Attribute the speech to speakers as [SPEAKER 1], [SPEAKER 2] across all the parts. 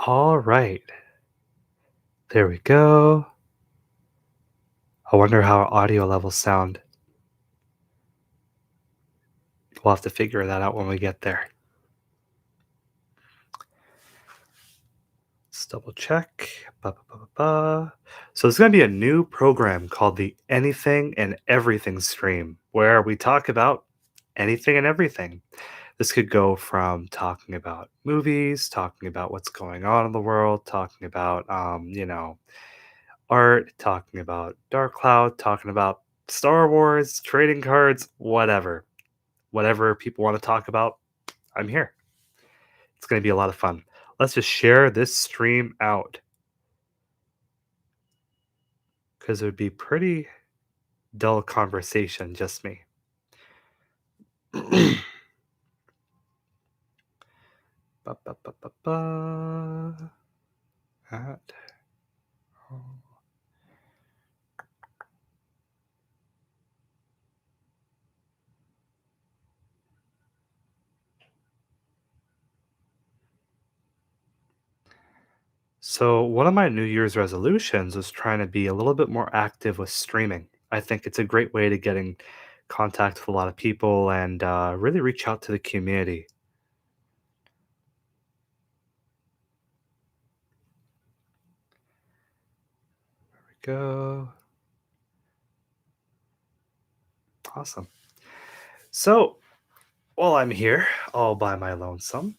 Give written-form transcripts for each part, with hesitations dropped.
[SPEAKER 1] All right, there we go. I wonder how our audio levels sound. We'll have to figure that out when we get there. Let's double check. Ba, ba, ba, ba, ba. So there's going to be a new program called the Anything and Everything stream where we talk about anything and everything. This could go from talking about movies, talking about what's going on in the world, talking about, art, talking about Dark Cloud, talking about Star Wars, trading cards, whatever. Whatever people want to talk about, I'm here. It's going to be a lot of fun. Let's just share this stream out because it would be pretty dull conversation, just me. Ba, ba, ba, ba, ba. At home. So, one of my New Year's resolutions was trying to be a little bit more active with streaming. I think it's a great way to get in contact with a lot of people and really reach out to the community. Go. Awesome. So, while I'm here all by my lonesome,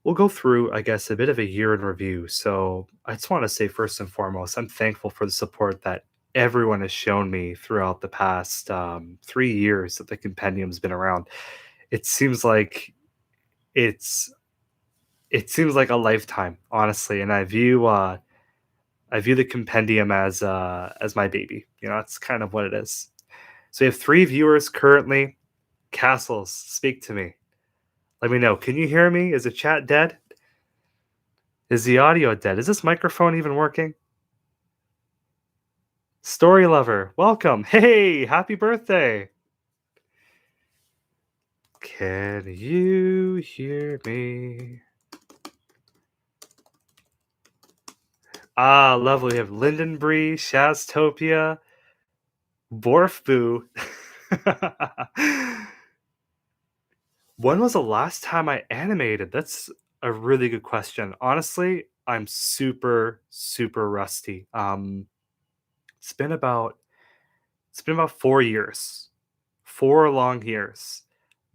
[SPEAKER 1] we'll go through, I guess, a bit of a year in review. So, I just want to say, first and foremost, I'm thankful for the support that everyone has shown me throughout the past 3 years that the compendium's been around. It seems like it's it seems like a lifetime, honestly, and I view the compendium as my baby. That's kind of what it is. So we have 3 viewers currently. Castles, speak to me. Let me know. Can you hear me? Is the chat dead? Is the audio dead? Is this microphone even working? Story lover, welcome. Hey, happy birthday. Can you hear me? Ah, lovely. We have Lindenbree, Shaztopia, Borfboo. When was the last time I animated? That's a really good question. Honestly, I'm super, super rusty. It's been about it's been about 4 years, 4 long years.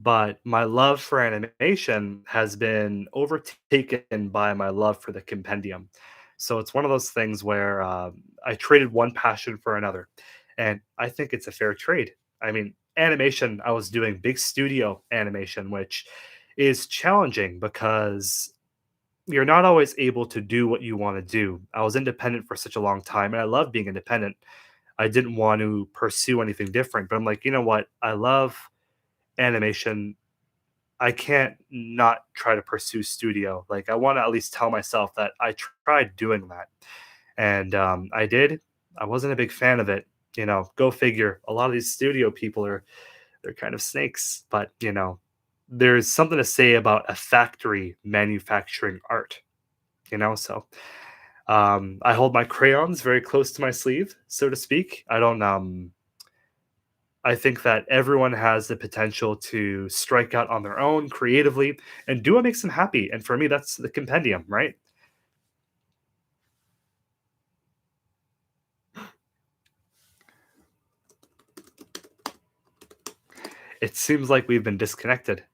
[SPEAKER 1] But my love for animation has been overtaken by my love for the compendium. So it's one of those things where I traded one passion for another, and I think it's a fair trade. I mean, animation. I was doing big studio animation, which is challenging because you're not always able to do what you want to do. I was independent for such a long time, and I love being independent. I didn't want to pursue anything different, but I'm like, you know what? I love animation. I can't not try to pursue studio. Like, I want to at least tell myself that I tried doing that, and I did. I wasn't a big fan of it. Go figure. A lot of these studio people they're kind of snakes, but there's something to say about a factory manufacturing art. So I hold my crayons very close to my sleeve, so to speak. I think that everyone has the potential to strike out on their own creatively and do what makes them happy. And for me, that's the compendium, right? It seems like we've been disconnected.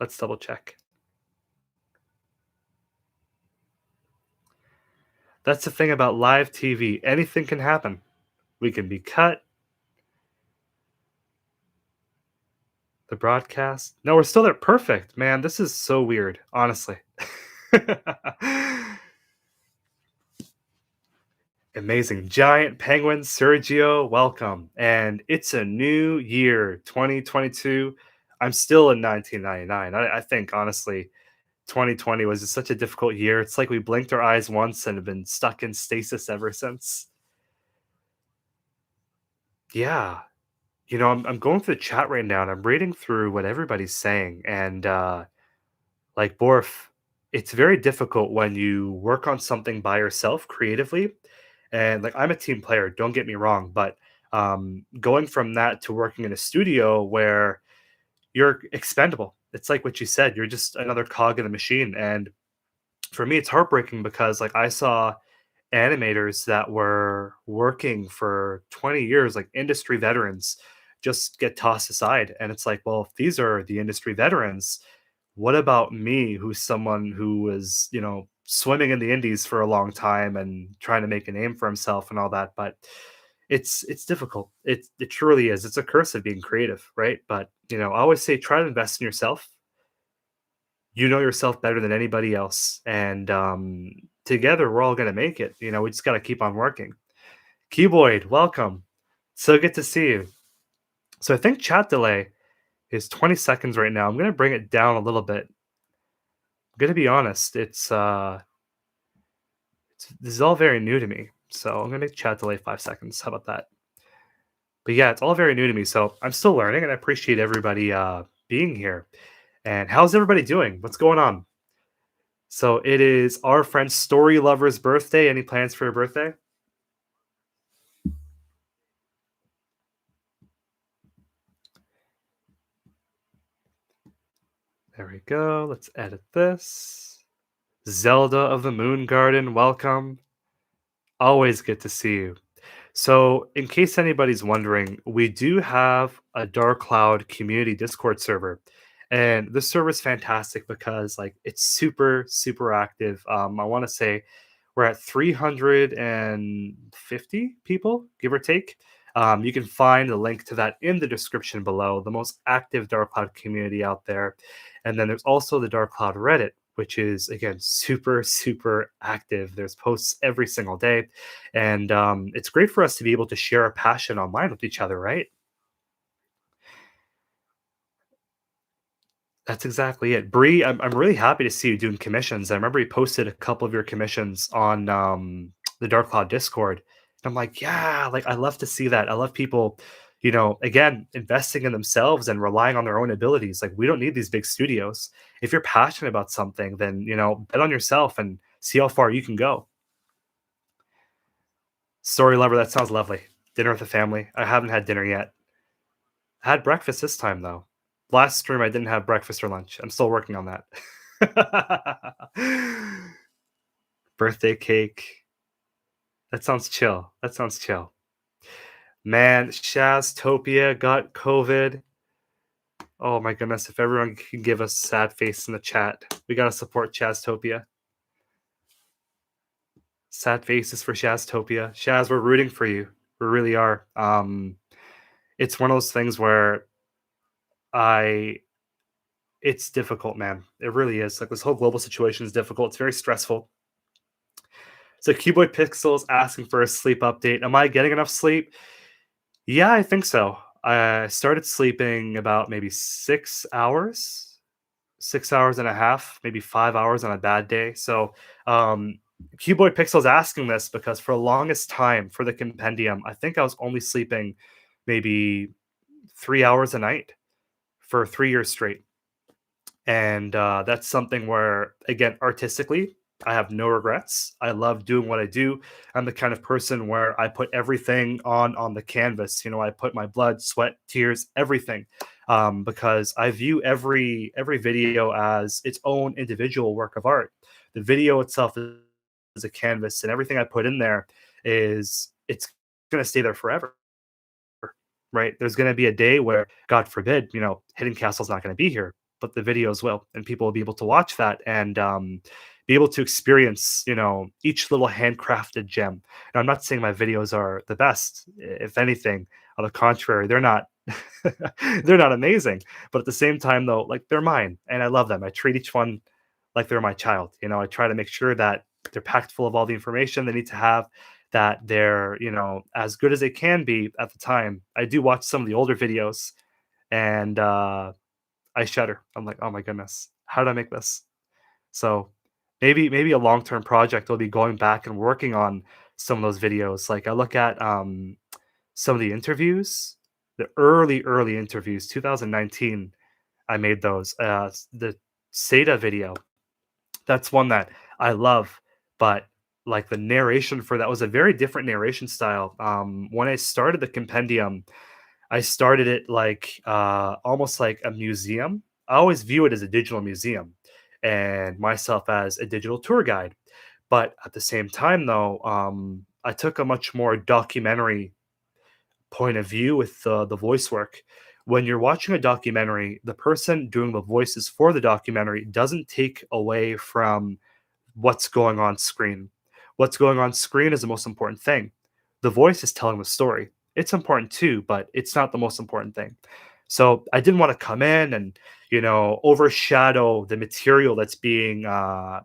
[SPEAKER 1] Let's double check. That's the thing about live TV. Anything can happen. We can be cut, the broadcast. No, we're still there. Perfect. Man, this is so weird, honestly. Amazing. Giant Penguin, Sergio, welcome. And it's a new year, 2022. I'm still in 1999. I think, honestly, 2020 was just such a difficult year. It's like we blinked our eyes once and have been stuck in stasis ever since. Yeah. I'm going through the chat right now and I'm reading through what everybody's saying. And like Borf, it's very difficult when you work on something by yourself creatively. And like I'm a team player, don't get me wrong, but going from that to working in a studio where you're expendable. It's like what you said, you're just another cog in the machine. And for me, it's heartbreaking because like I saw animators that were working for 20 years, like industry veterans, just get tossed aside. And it's like, well, if these are the industry veterans, what about me, who's someone who was, swimming in the indies for a long time and trying to make a name for himself and all that? But it's difficult. It truly is. It's a curse of being creative, right? But I always say try to invest in yourself. You know yourself better than anybody else, and together we're all gonna make it. We just gotta keep on working. Keyboard, welcome. So good to see you. So I think chat delay is 20 seconds right now. I'm gonna bring it down a little bit. I'm gonna be honest, this is all very new to me. So I'm gonna make chat delay 5 seconds. How about that? But yeah, it's all very new to me. So I'm still learning and I appreciate everybody being here. And how's everybody doing? What's going on? So it is our friend Story Lover's birthday. Any plans for your birthday? There we go. Let's edit this. Zelda of the Moon Garden, welcome. Always good to see you. So, in case anybody's wondering, we do have a Dark Cloud community Discord server. And this server is fantastic because like it's super, super active. I want to say we're at 350 people, give or take. You can find the link to that in the description below, the most active Dark Cloud community out there. And then there's also the Dark Cloud Reddit, which is again super, super active. There's posts every single day. And it's great for us to be able to share a passion online with each other, right? That's exactly it. Bree, I'm really happy to see you doing commissions. I remember you posted a couple of your commissions on the Dark Cloud Discord. And I'm like, yeah, like I love to see that. I love people, again, investing in themselves and relying on their own abilities. Like we don't need these big studios. If you're passionate about something, then bet on yourself and see how far you can go. Story lover, that sounds lovely. Dinner with the family. I haven't had dinner yet. I had breakfast this time though. Last stream I didn't have breakfast or lunch. I'm still working on that. Birthday cake. That sounds chill. That sounds chill. Man, Shaztopia got COVID. Oh my goodness, if everyone can give us sad face in the chat. We gotta support Shaztopia. Sad faces for Shaztopia. Shaz, we're rooting for you. We really are. It's one of those things where I it's difficult, man. It really is. Like this whole global situation is difficult. It's very stressful. So Keyboard Pixels asking for a sleep update. Am I getting enough sleep? Yeah, I think so. I started sleeping about maybe 6 hours, 6 hours and a half, maybe 5 hours on a bad day. So Keyboard Pixels asking this because for the longest time for the compendium, I think I was only sleeping maybe 3 hours a night for 3 years straight. And that's something where again artistically I have no regrets. I love doing what I do. I'm the kind of person where I put everything on the canvas. I put my blood, sweat, tears, everything, because I view every video as its own individual work of art. The video itself is a canvas, and everything I put in there is it's going to stay there forever, right? There's going to be a day where, God forbid, Hidden Castle's not going to be here, but the videos will, and people will be able to watch that and be able to experience, each little handcrafted gem. And I'm not saying my videos are the best. If anything, on the contrary, they're not. They're not amazing, but at the same time, though, like they're mine, and I love them. I treat each one like they're my child. I try to make sure that they're packed full of all the information they need to have, that they're, as good as they can be at the time. I do watch some of the older videos and I shudder. I'm like, oh my goodness, how did I make this? So maybe a long-term project will be going back and working on some of those videos. Like I look at some of the interviews. The early interviews, 2019, I made those. The Seda video, that's one that I love, but like the narration for that was a very different narration style. When I started the compendium, I started it like almost like a museum. I always view it as a digital museum and myself as a digital tour guide. But at the same time, though, I took a much more documentary point of view with the voice work. When you're watching a documentary, the person doing the voices for the documentary doesn't take away from what's going on screen. What's going on screen is the most important thing. The voice is telling the story. It's important too, but it's not the most important thing. So I didn't want to come in and overshadow the material that's being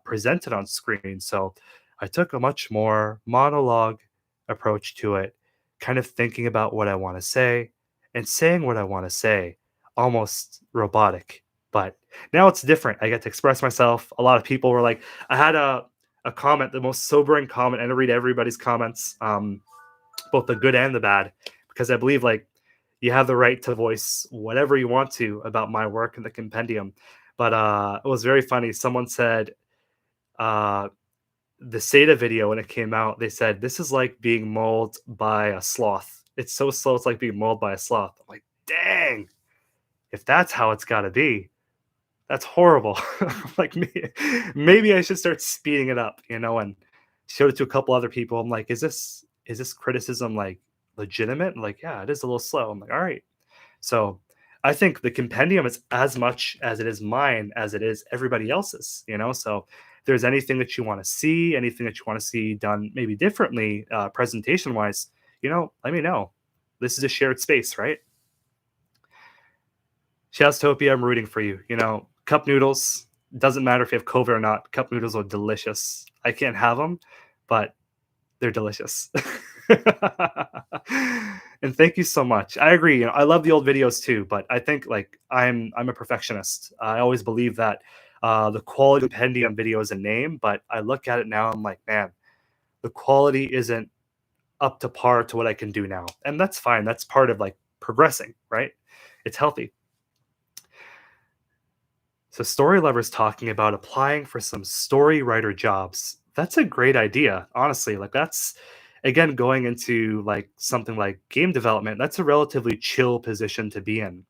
[SPEAKER 1] presented on screen. So I took a much more monologue approach to it, kind of thinking about what I want to say and saying what I want to say, almost robotic. But now it's different. I get to express myself. A lot of people were like, I had a comment, the most sobering comment, and I read everybody's comments, both the good and the bad, because I believe like you have the right to voice whatever you want to about my work in the compendium. But it was very funny. Someone said uh, the Seda video when it came out, they said this is like being mauled by a sloth. It's so slow. It's like being mauled by a sloth. I'm like, dang, if that's how it's got to be, that's horrible. Like maybe I should start speeding it up, and showed it to a couple other people. I'm like, is this criticism like legitimate? And like, yeah, it is a little slow. I'm like, all right. So I think the compendium is as much as it is mine as it is everybody else's. So if there's anything that you want to see, anything that you want to see done maybe differently, presentation wise, let me know. This is a shared space, right? Shoutstopia, I'm rooting for you. Cup noodles, doesn't matter if you have COVID or not. Cup noodles are delicious. I can't have them, but they're delicious. And thank you so much. I agree. I love the old videos too, but I think like I'm a perfectionist. I always believe that the quality compendium video is a name, but I look at it now. I'm like, man, the quality isn't up to par to what I can do now, and that's fine. That's part of like progressing, right? It's healthy. So Story Lover's talking about applying for some story writer jobs. That's a great idea, honestly. Like that's again going into like something like game development. That's a relatively chill position to be in,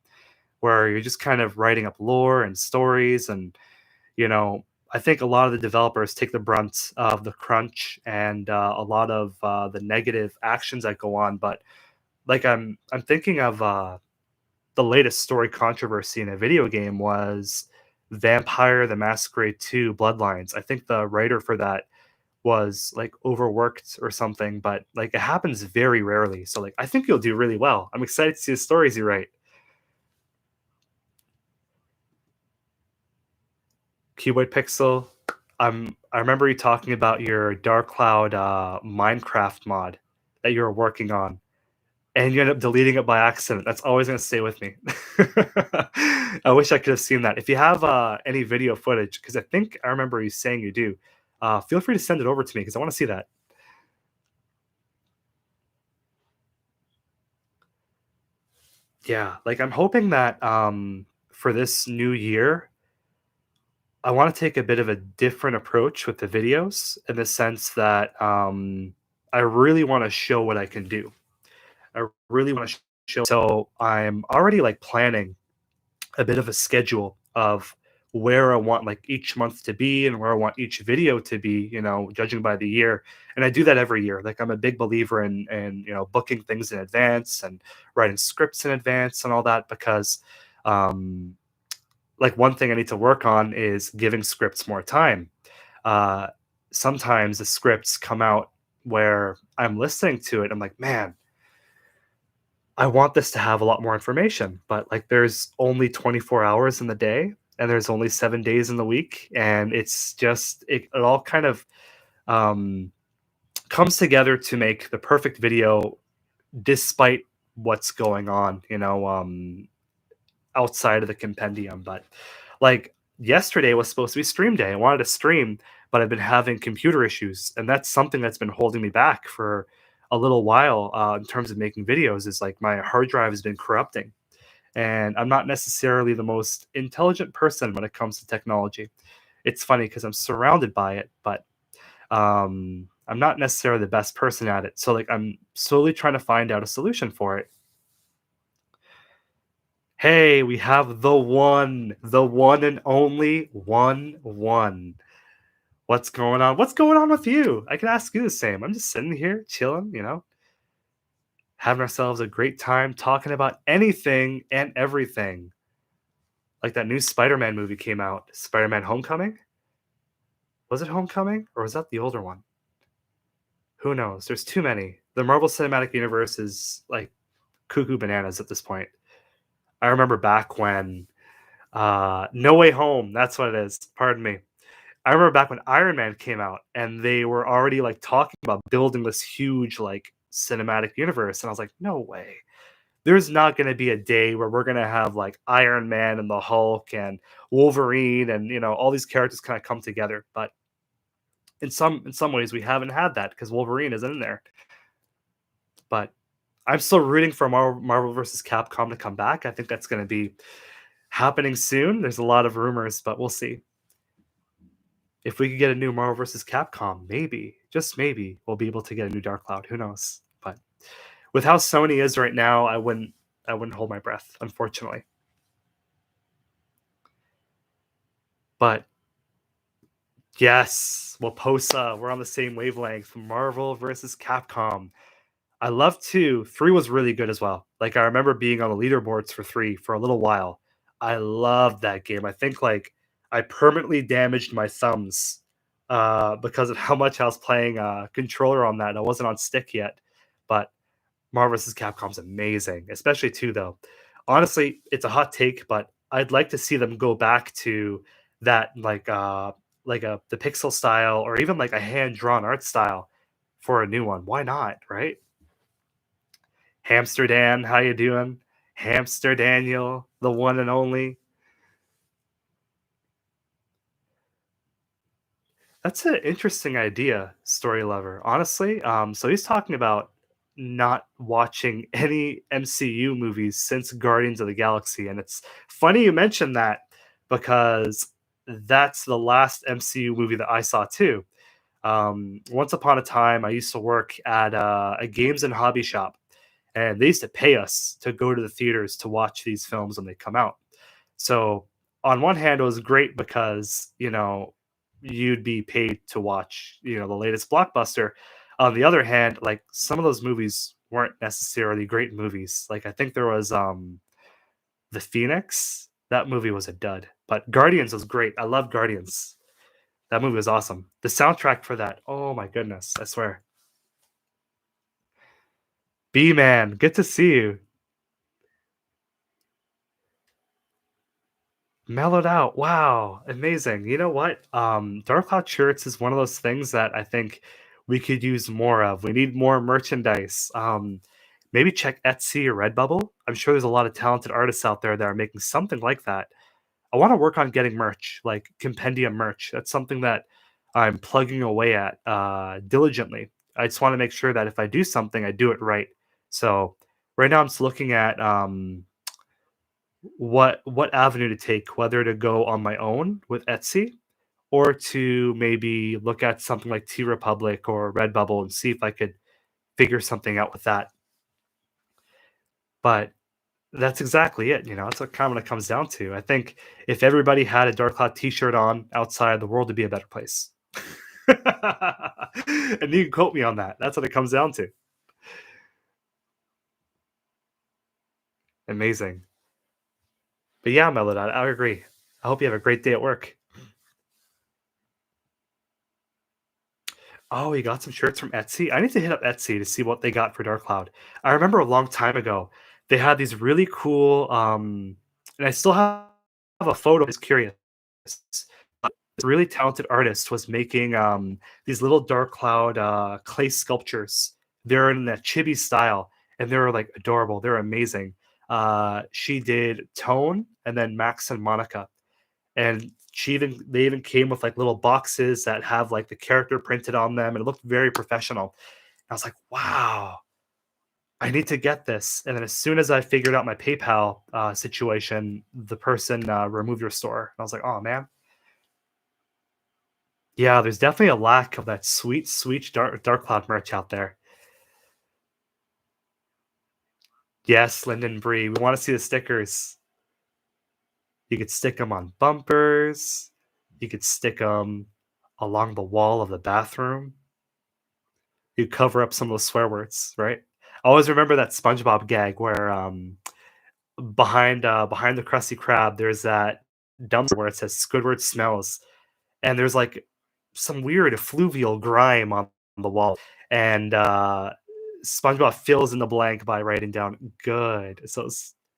[SPEAKER 1] where you're just kind of writing up lore and stories and you know, I think a lot of the developers take the brunt of the crunch and a lot of the negative actions that go on. But like I'm thinking of the latest story controversy in a video game was Vampire the Masquerade 2 Bloodlines. I think the writer for that was like overworked or something, but like it happens very rarely. So like I think you'll do really well. I'm excited to see the stories you write. Cuboid Pixel. I remember you talking about your Dark Cloud Minecraft mod that you were working on, and you end up deleting it by accident. That's always going to stay with me. I wish I could have seen that. If you have any video footage, because I think I remember you saying you do, feel free to send it over to me because I want to see that. Yeah, like I'm hoping that for this new year, I want to take a bit of a different approach with the videos in the sense that I really want to show what I can do. I really want to show. So I'm already like planning a bit of a schedule of where I want like each month to be and where I want each video to be, judging by the year. And I do that every year. Like I'm a big believer in booking things in advance and writing scripts in advance and all that because um like one thing I need to work on is giving scripts more time. Uh Sometimes the scripts come out where I'm listening to it, I'm like, man, I want this to have a lot more information, but like there's only 24 hours in the day and there's only 7 days in the week. And it's just, it all kind of um, comes together to make the perfect video despite what's going on, outside of the compendium. But like yesterday was supposed to be stream day. I wanted to stream, but I've been having computer issues. And that's something that's been holding me back for a little while in terms of making videos is like my hard drive has been corrupting. And I'm not necessarily the most intelligent person when it comes to technology. It's funny because I'm surrounded by it, but I'm not necessarily the best person at it. So like I'm slowly trying to find out a solution for it. Hey, we have the one and only one. What's going on? What's going on with you? I can ask you the same. I'm just sitting here chilling, having ourselves a great time talking about anything and everything. Like that new Spider-Man movie came out, Spider-Man Homecoming? Was it Homecoming or was that the older one? Who knows? There's too many. The Marvel Cinematic Universe is like cuckoo bananas at this point. I remember back when No Way Home, that's what it is. Pardon me. I remember back when Iron Man came out and they were already like talking about building this huge like cinematic universe and I was like, "No way. There's not going to be a day where we're going to have like Iron Man and the Hulk and Wolverine and all these characters kind of come together." But in some ways we haven't had that because Wolverine isn't in there. But I'm still rooting for Marvel versus Capcom to come back. I think that's going to be happening soon. There's a lot of rumors, but we'll see. If we could get a new Marvel versus Capcom, maybe, just maybe, we'll be able to get a new Dark Cloud. Who knows? But with how Sony is right now, I wouldn't hold my breath, unfortunately. But yes, Waposa, we're on the same wavelength. Marvel versus Capcom. I love 2. 3 was really good as well. Like I remember being on the leaderboards for 3 for a little while. I loved that game. I think like I permanently damaged my thumbs because of how much I was playing controller on that. I wasn't on stick yet, but Marvel vs. Capcom's amazing, especially 2 though. Honestly, it's a hot take, but I'd like to see them go back to that like a the pixel style or even like a hand drawn art style for a new one. Why not, right? Hamster Dan, how you doing? Hamster Daniel, the one and only. That's an interesting idea, Story Lover. Honestly, so he's talking about not watching any MCU movies since Guardians of the Galaxy, and it's funny you mentioned that because that's the last MCU movie that I saw too. Once upon a time, I used to work at a games and hobby shop, and they used to pay us to go to the theaters to watch these films when they come out. So on one hand, it was great because you'd be paid to watch the latest blockbuster. On the other hand, like some of those movies weren't necessarily great movies. Like I think there was The Phoenix. That movie was a dud, but Guardians was great. I love Guardians. That movie was awesome. The soundtrack for that, oh my goodness, I swear. B Man, good to see you. Mellowed out. Wow, amazing. You know what? Dark Cloud shirts is one of those things that I think we could use more of. We need more merchandise. Maybe check Etsy or Redbubble. I'm sure there's a lot of talented artists out there that are making something like that. I want to work on getting merch, like compendium merch. That's something that I'm plugging away at diligently. I just want to make sure that if I do something, I do it right. So right now, I'm just looking at what avenue to take, whether to go on my own with Etsy or to maybe look at something like T Republic or Redbubble and see if I could figure something out with that. But that's exactly it. That's what kind of what it comes down to. I think if everybody had a Dark Cloud T-shirt on outside, the world would be a better place. And you can quote me on that. That's what it comes down to. Amazing. But yeah, Melodot, I agree. I hope you have a great day at work. Oh, you got some shirts from Etsy? I need to hit up Etsy to see what they got for Dark Cloud. I remember a long time ago, they had these really cool, and I still have a photo. It's curious. This really talented artist was making these little Dark Cloud clay sculptures. They're in that chibi style, and they were like adorable. They're amazing. She did Tone and then Max and Monica, and they even came with like little boxes that have like the character printed on them and it looked very professional. I was like, "Wow, I need to get this." And then as soon as I figured out my PayPal, situation, the person, removed your store. I was like, "Oh, man." Yeah, there's definitely a lack of that sweet, sweet Dark Cloud merch out there. Yes, Linden Brie, we wanna see the stickers. You could stick them on bumpers, you could stick them along the wall of the bathroom. You cover up some of those swear words, right? I always remember that SpongeBob gag where, behind the Krusty Krab, there's that dumpster where it says "Squidward smells," and there's, like, some weird effluvial grime on the wall, and, SpongeBob fills in the blank by writing down "good." So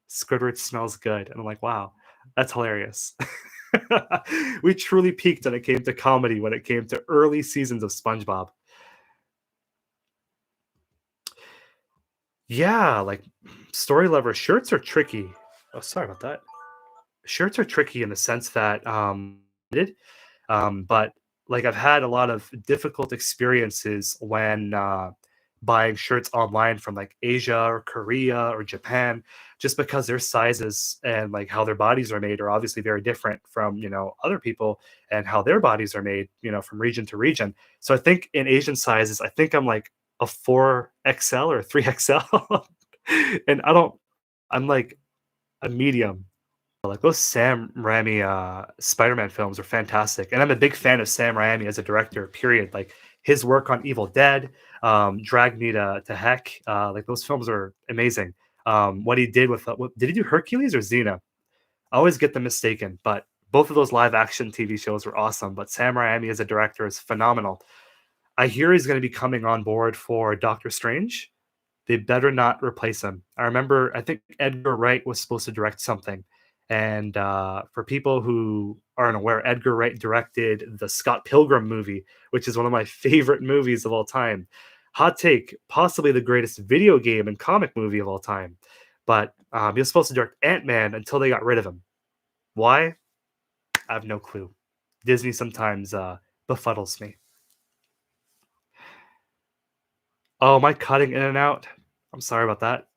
[SPEAKER 1] Squidward smells good, and I'm like, "Wow, that's hilarious." We truly peaked when it came to comedy, when it came to early seasons of SpongeBob. Yeah, like, story lover shirts are tricky. Oh, sorry about that. Shirts are tricky in the sense that, but like I've had a lot of difficult experiences when buying shirts online from like Asia or Korea or Japan, just because their sizes and like how their bodies are made are obviously very different from other people and how their bodies are made from region to region. So I think in Asian sizes, I think I'm like a 4XL or 3XL, and I'm like a medium. Like those Sam Raimi Spider-Man films are fantastic, and I'm a big fan of Sam Raimi as a director. Period. Like his work on Evil Dead, dragged me to heck. Like those films are amazing. What he did with did he do Hercules or Xena? I always get them mistaken, but both of those live action TV shows were awesome. But Sam Raimi as a director is phenomenal. I hear he's going to be coming on board for Doctor Strange. They better not replace him. I think Edgar Wright was supposed to direct something, and, for people who aren't aware, Edgar Wright directed the Scott Pilgrim movie, which is one of my favorite movies of all time. Hot take, possibly the greatest video game and comic movie of all time, but, he was supposed to direct Ant-Man until they got rid of him. Why? I have no clue. Disney sometimes, befuddles me. Oh, am I cutting in and out? I'm sorry about that.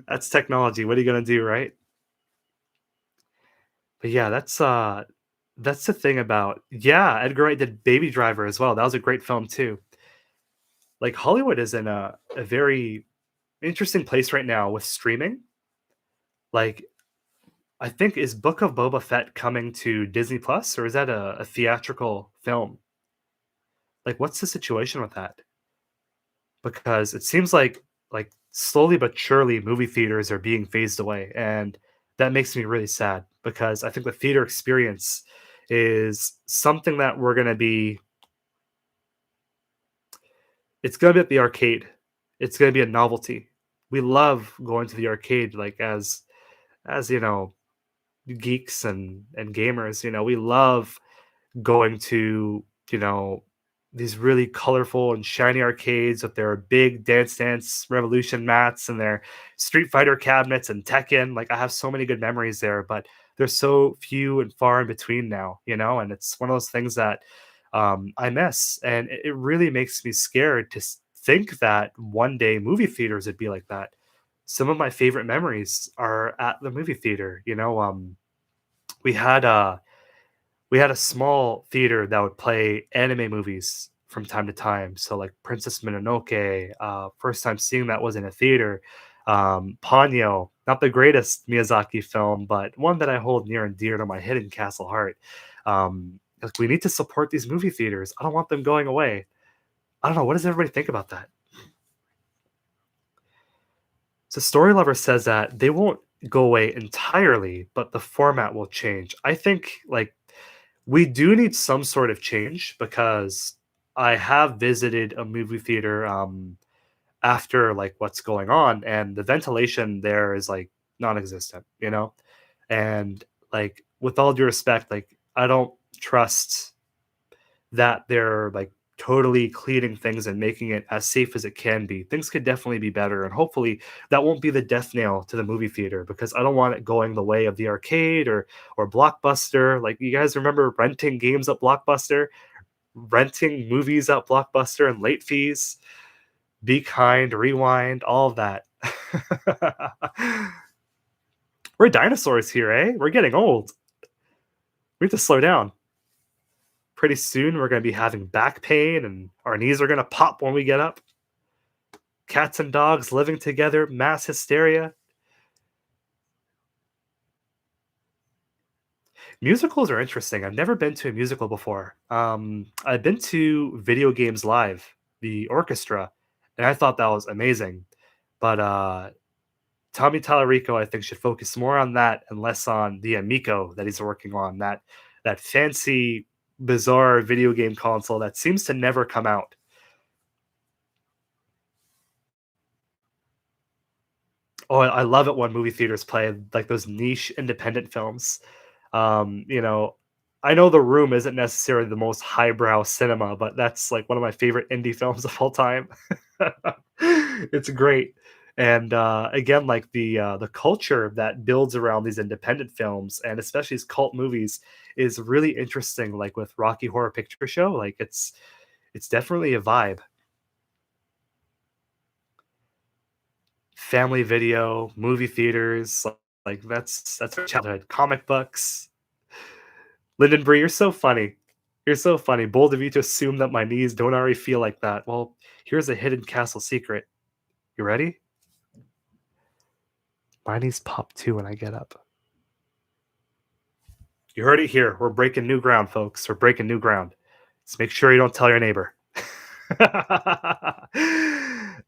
[SPEAKER 1] That's technology. What are you gonna do, right? But yeah, that's the thing about yeah, Edgar Wright did Baby Driver as well. That was a great film too. Like Hollywood is in a very interesting place right now with streaming. Like I think is Book of Boba Fett coming to Disney Plus or is that a theatrical film? Like what's the situation with that? Because it seems like slowly but surely movie theaters are being phased away, and that makes me really sad because I think the theater experience is something that we're going to be it's going to be at the arcade. It's going to be a novelty. We love going to the arcade like as geeks and gamers, we love going to, you know, these really colorful and shiny arcades with their big Dance Revolution mats and their Street Fighter cabinets and Tekken. Like I have so many good memories there, but they're so few and far in between now, and it's one of those things that I miss. And it really makes me scared to think that one day movie theaters would be like that. Some of my favorite memories are at the movie theater. We had a we had a small theater that would play anime movies from time to time. So like Princess Mononoke, first time seeing that was in a theater. Ponyo, not the greatest Miyazaki film, but one that I hold near and dear to my hidden castle heart. Like we need to support these movie theaters. I don't want them going away. I don't know. What does everybody think about that? So Story Lover says that they won't go away entirely, but the format will change. I think like we do need some sort of change because I have visited a movie theater after like what's going on, and the ventilation there is like non-existent. And like with all due respect, like I don't trust that they're like totally cleaning things and making it as safe as it can be. Things could definitely be better, and hopefully that won't be the death nail to the movie theater because I don't want it going the way of the arcade or Blockbuster. Like you guys remember renting games at Blockbuster? renting movies at Blockbuster and late fees, Be Kind, Rewind, all of that. We're dinosaurs here, eh? We're getting old. We have to slow down. Pretty soon, we're going to be having back pain and our knees are going to pop when we get up. Cats and dogs living together, mass hysteria. Musicals are interesting. I've never been to a musical before. I've been to Video Games Live, the orchestra, and I thought that was amazing. But Tommy Tallarico, I think, should focus more on that and less on the Amico that he's working on. That fancy, bizarre video game console that seems to never come out. Oh, I love it when movie theaters play like those niche independent films. You know, I know The Room isn't necessarily the most highbrow cinema, but that's like one of my favorite indie films of all time. It's great. And again, like the culture that builds around these independent films and especially these cult movies is really interesting. Like with Rocky Horror Picture Show, like it's definitely a vibe. Family video, movie theaters, like that's our childhood. Comic books. Lyndon Brie, you're so funny. You're so funny. Bold of you to assume that my knees don't already feel like that. Well, here's a hidden castle secret. You ready? My knees pop too when I get up. You heard it here. We're breaking new ground, folks. We're breaking new ground. Just make sure you don't tell your neighbor.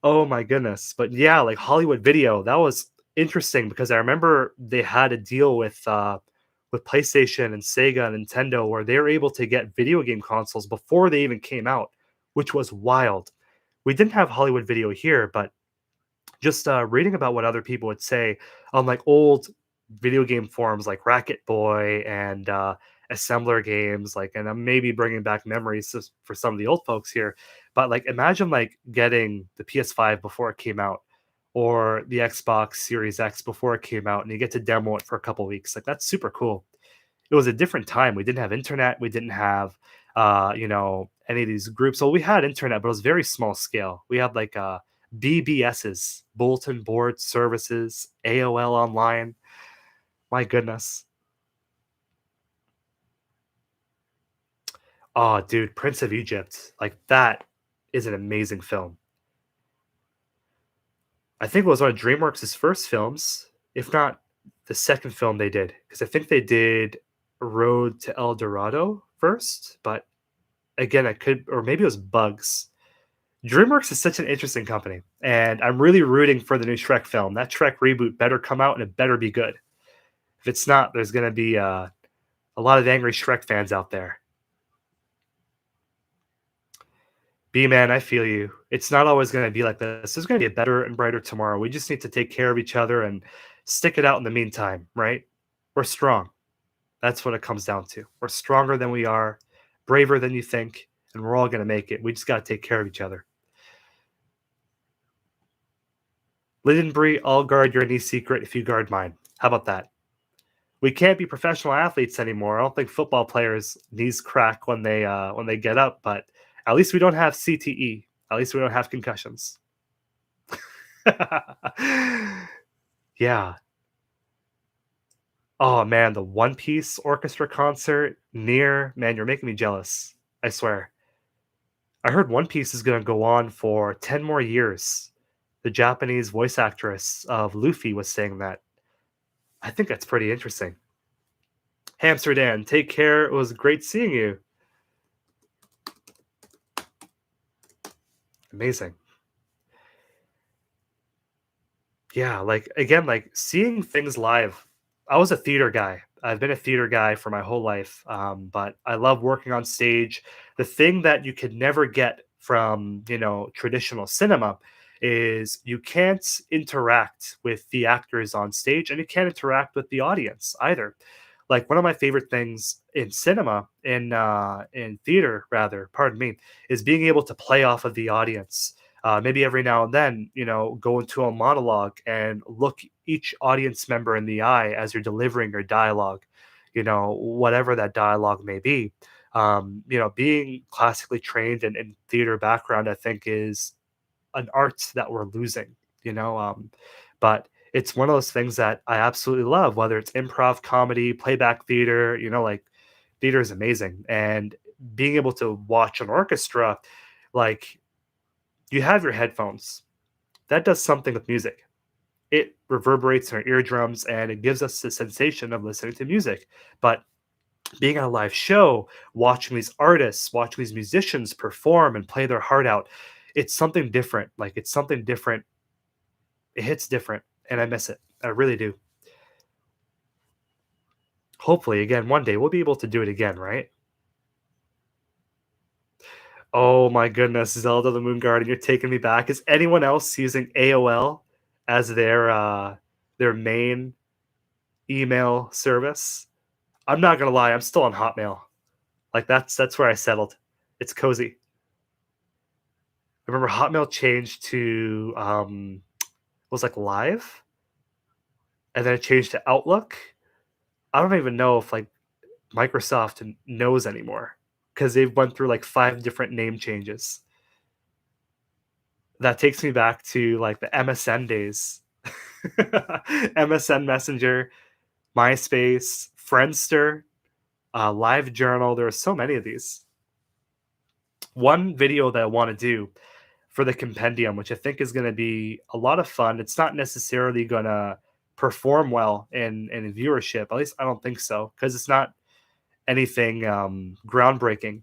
[SPEAKER 1] Oh my goodness. But yeah, like Hollywood Video, that was interesting because I remember they had a deal with PlayStation and Sega and Nintendo where they were able to get video game consoles before they even came out, which was wild. We didn't have Hollywood Video here, but just reading about what other people would say on like old video game forums like Racket Boy and assembler games, like, and I'm maybe bringing back memories for some of the old folks here, but like imagine like getting the PS5 before it came out or the Xbox Series X before it came out and you get to demo it for a couple weeks. Like that's super cool. It was a different time. We didn't have internet. We didn't have, any of these groups. So we had internet, but it was very small scale. We had like BBSs, bulletin board services, AOL online. My goodness. Oh, dude, Prince of Egypt. Like that is an amazing film. I think it was one of DreamWorks' first films, if not the second film they did, because I think they did Road to El Dorado first, but again, I could, or maybe it was Bugs. DreamWorks is such an interesting company, and I'm really rooting for the new Shrek film. That Shrek reboot better come out, and it better be good. If it's not, there's going to be a lot of angry Shrek fans out there. B man, I feel you. It's not always going to be like this. There's going to be a better and brighter tomorrow. We just need to take care of each other and stick it out in the meantime, right? We're strong. That's what it comes down to. We're stronger than we are, braver than you think, and we're all going to make it. We just got to take care of each other. Lindenbury, I'll guard your knee secret if you guard mine. How about that? We can't be professional athletes anymore. I don't think football players' knees crack when they get up, but at least we don't have CTE. At least we don't have concussions. Yeah. Oh man, the One Piece orchestra concert near, man, you're making me jealous. I swear. I heard One Piece is going to go on for 10 more years. The Japanese voice actress of Luffy was saying that. I think that's pretty interesting. Amsterdam, take care. It was great seeing you. Amazing. Yeah, like again, like seeing things live. I was a theater guy. I've been a theater guy for my whole life, but I love working on stage. The thing that you could never get from traditional cinema is you can't interact with the actors on stage, and you can't interact with the audience either. Like one of my favorite things in cinema, in theater rather, pardon me, is being able to play off of the audience, maybe every now and then, go into a monologue and look each audience member in the eye as you're delivering your dialogue, whatever that dialogue may be. Being classically trained in theater background, I think is an art that we're losing, you know. But it's one of those things that I absolutely love, whether it's improv, comedy, playback theater, like theater is amazing. And being able to watch an orchestra, like you have your headphones, that does something with music. It reverberates in our eardrums and it gives us the sensation of listening to music. But being at a live show, watching these artists, watching these musicians perform and play their heart out, it's something different. Like it's something different. It hits different, and I miss it. I really do. Hopefully, again, one day we'll be able to do it again, right? Oh my goodness, Zelda the Moon Garden, you're taking me back. Is anyone else using AOL as their main email service? I'm not gonna lie, I'm still on Hotmail. Like that's where I settled. It's cozy. I remember Hotmail changed to it was like Live, and then it changed to Outlook. I don't even know if like Microsoft knows anymore because they've went through like 5 different name changes. That takes me back to like the MSN days. MSN Messenger, MySpace, Friendster, LiveJournal. There are so many of these. One video that I want to do for the compendium, which I think is going to be a lot of fun. It's not necessarily going to perform well in viewership. At least I don't think so, because it's not anything groundbreaking,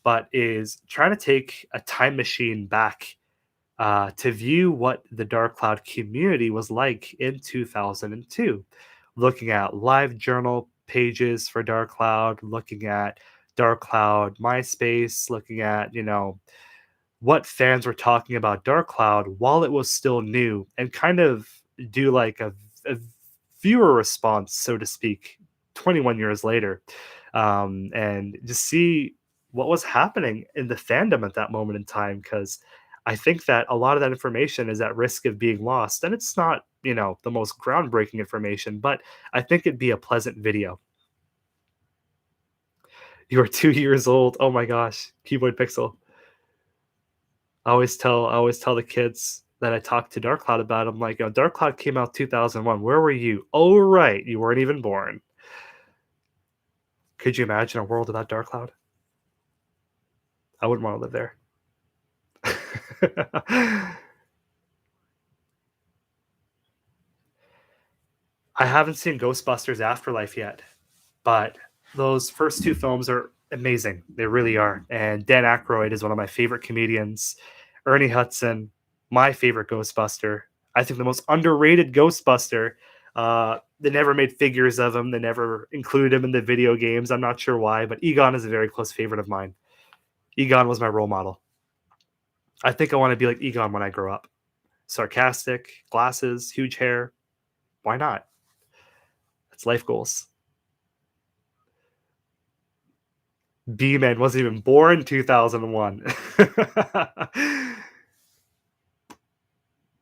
[SPEAKER 1] but is trying to take a time machine back to view what the Dark Cloud community was like in 2002, looking at live journal pages for Dark Cloud, looking at Dark Cloud MySpace, looking at, what fans were talking about Dark Cloud while it was still new, and kind of do like a viewer response, so to speak, 21 years later, and just see what was happening in the fandom at that moment in time. Because I think that a lot of that information is at risk of being lost, and it's not, the most groundbreaking information, but I think it'd be a pleasant video. You are 2 years old. Oh my gosh, Keyboard Pixel. I always tell the kids that I talk to Dark Cloud about. I'm like, Dark Cloud came out 2001. Where were you? Oh, right, you weren't even born. Could you imagine a world without Dark Cloud? I wouldn't want to live there. I haven't seen Ghostbusters Afterlife yet, but those first 2 films are amazing. They really are. And Dan Aykroyd is one of my favorite comedians. Ernie Hudson, my favorite Ghostbuster. I think the most underrated Ghostbuster. They never made figures of him. They never included him in the video games. I'm not sure why, but Egon is a very close favorite of mine. Egon was my role model. I think I want to be like Egon when I grow up. Sarcastic, glasses, huge hair. Why not? That's life goals. B-Man wasn't even born in 2001.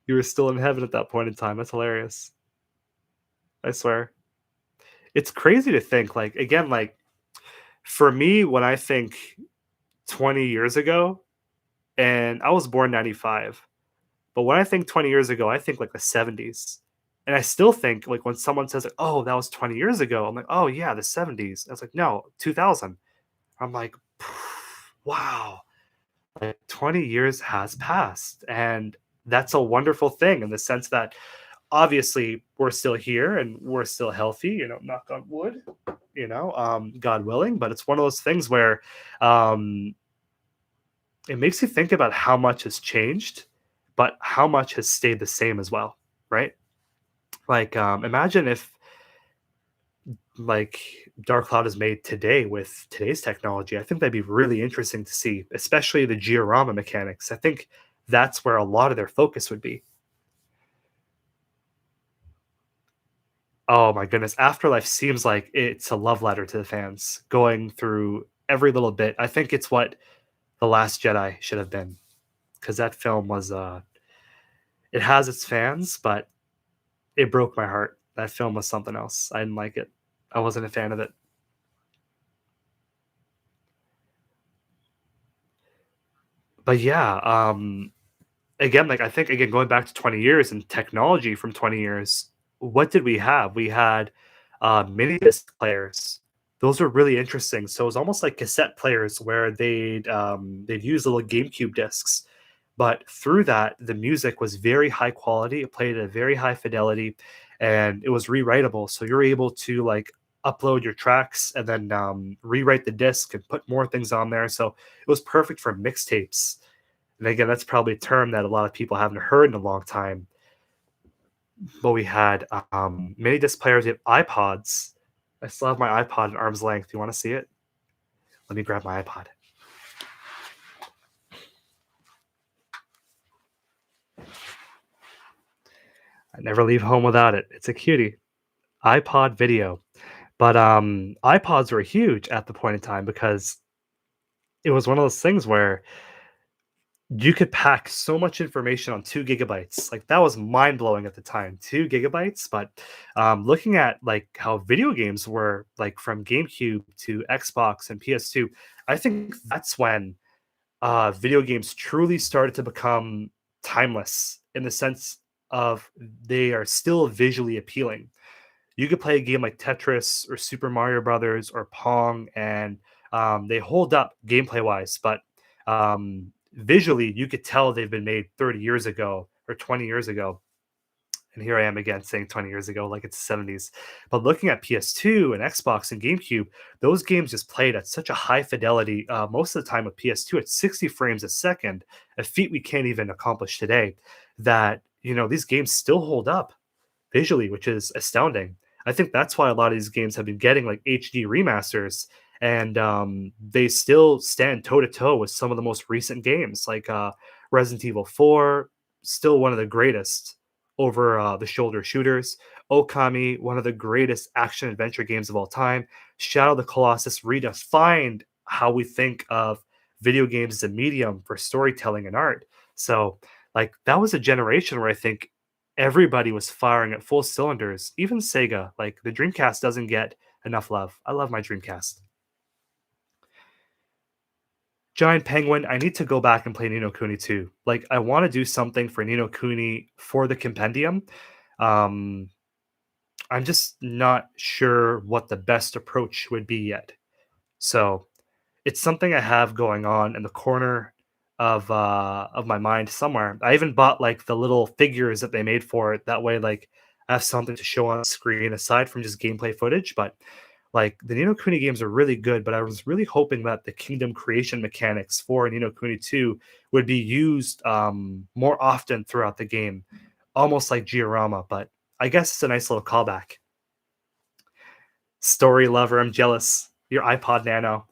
[SPEAKER 1] You were still in heaven at that point in time. That's hilarious. I swear. It's crazy to think, like, again, like, for me, when I think 20 years ago, and I was born 95, but when I think 20 years ago, I think like the 70s. And I still think, like, when someone says, like, oh, that was 20 years ago, I'm like, oh, yeah, the 70s. I was like, no, 2000. I'm like, wow, like 20 years has passed. And that's a wonderful thing in the sense that obviously we're still here and we're still healthy, knock on wood, God willing. But it's one of those things where um, it makes you think about how much has changed, but how much has stayed the same as well, right? Like, imagine if like Dark Cloud is made today with today's technology. I think that'd be really interesting to see, especially the Giorama mechanics. I think that's where a lot of their focus would be. Oh my goodness, Afterlife seems like it's a love letter to the fans, going through every little bit. I think it's what The Last Jedi should have been, because that film was it has its fans, but it broke my heart. That film was something else. I didn't like it. I wasn't a fan of it. But yeah, again, like I think again going back to 20 years and technology from 20 years, what did we have? We had mini disc players. Those were really interesting. So it was almost like cassette players where they'd use little GameCube discs, but through that the music was very high quality. It played at a very high fidelity, and it was rewritable. So you're able to like upload your tracks and then rewrite the disc and put more things on there. So it was perfect for mixtapes, and again, that's probably a term that a lot of people haven't heard in a long time. But we had mini disc players, we have iPods. I still have my iPod at arm's length. You want to see it? Let me grab my iPod. I never leave home without it. It's a cutie. iPod video. But iPods were huge at the point in time because it was one of those things where you could pack so much information on 2 gigabytes. Like that was mind blowing at the time, 2 gigabytes. But looking at like how video games were like from GameCube to Xbox and PS2, I think that's when video games truly started to become timeless in the sense of they are still visually appealing. You could play a game like Tetris or Super Mario Brothers or Pong, and they hold up gameplay wise, but visually, you could tell they've been made 30 years ago or 20 years ago. And here I am again saying 20 years ago, like it's the 70s. But looking at PS2 and Xbox and GameCube, those games just played at such a high fidelity. Most of the time with PS2 at 60 frames a second, a feat we can't even accomplish today. That these games still hold up visually, which is astounding. I think that's why a lot of these games have been getting like HD remasters, and they still stand toe to toe with some of the most recent games, like Resident Evil 4, still one of the greatest over the shoulder shooters. Okami, one of the greatest action adventure games of all time. Shadow of the Colossus redefined how we think of video games as a medium for storytelling and art. So, like, that was a generation where I think everybody was firing at full cylinders. Even Sega, like the Dreamcast doesn't get enough love. I love my Dreamcast. Giant Penguin, I need to go back and play Nino Kuni 2. Like I want to do something for Nino Kuni for the compendium. Um I'm just not sure what the best approach would be yet. So, it's something I have going on in the corner of my mind somewhere. I even bought like the little figures that they made for it. That way, like I have something to show on screen aside from just gameplay footage. But like the Nino Kuni games are really good, but I was really hoping that the kingdom creation mechanics for Nino Kuni 2 would be used more often throughout the game, almost like Giorama. But I guess it's a nice little callback. Story lover, I'm jealous. Your iPod Nano.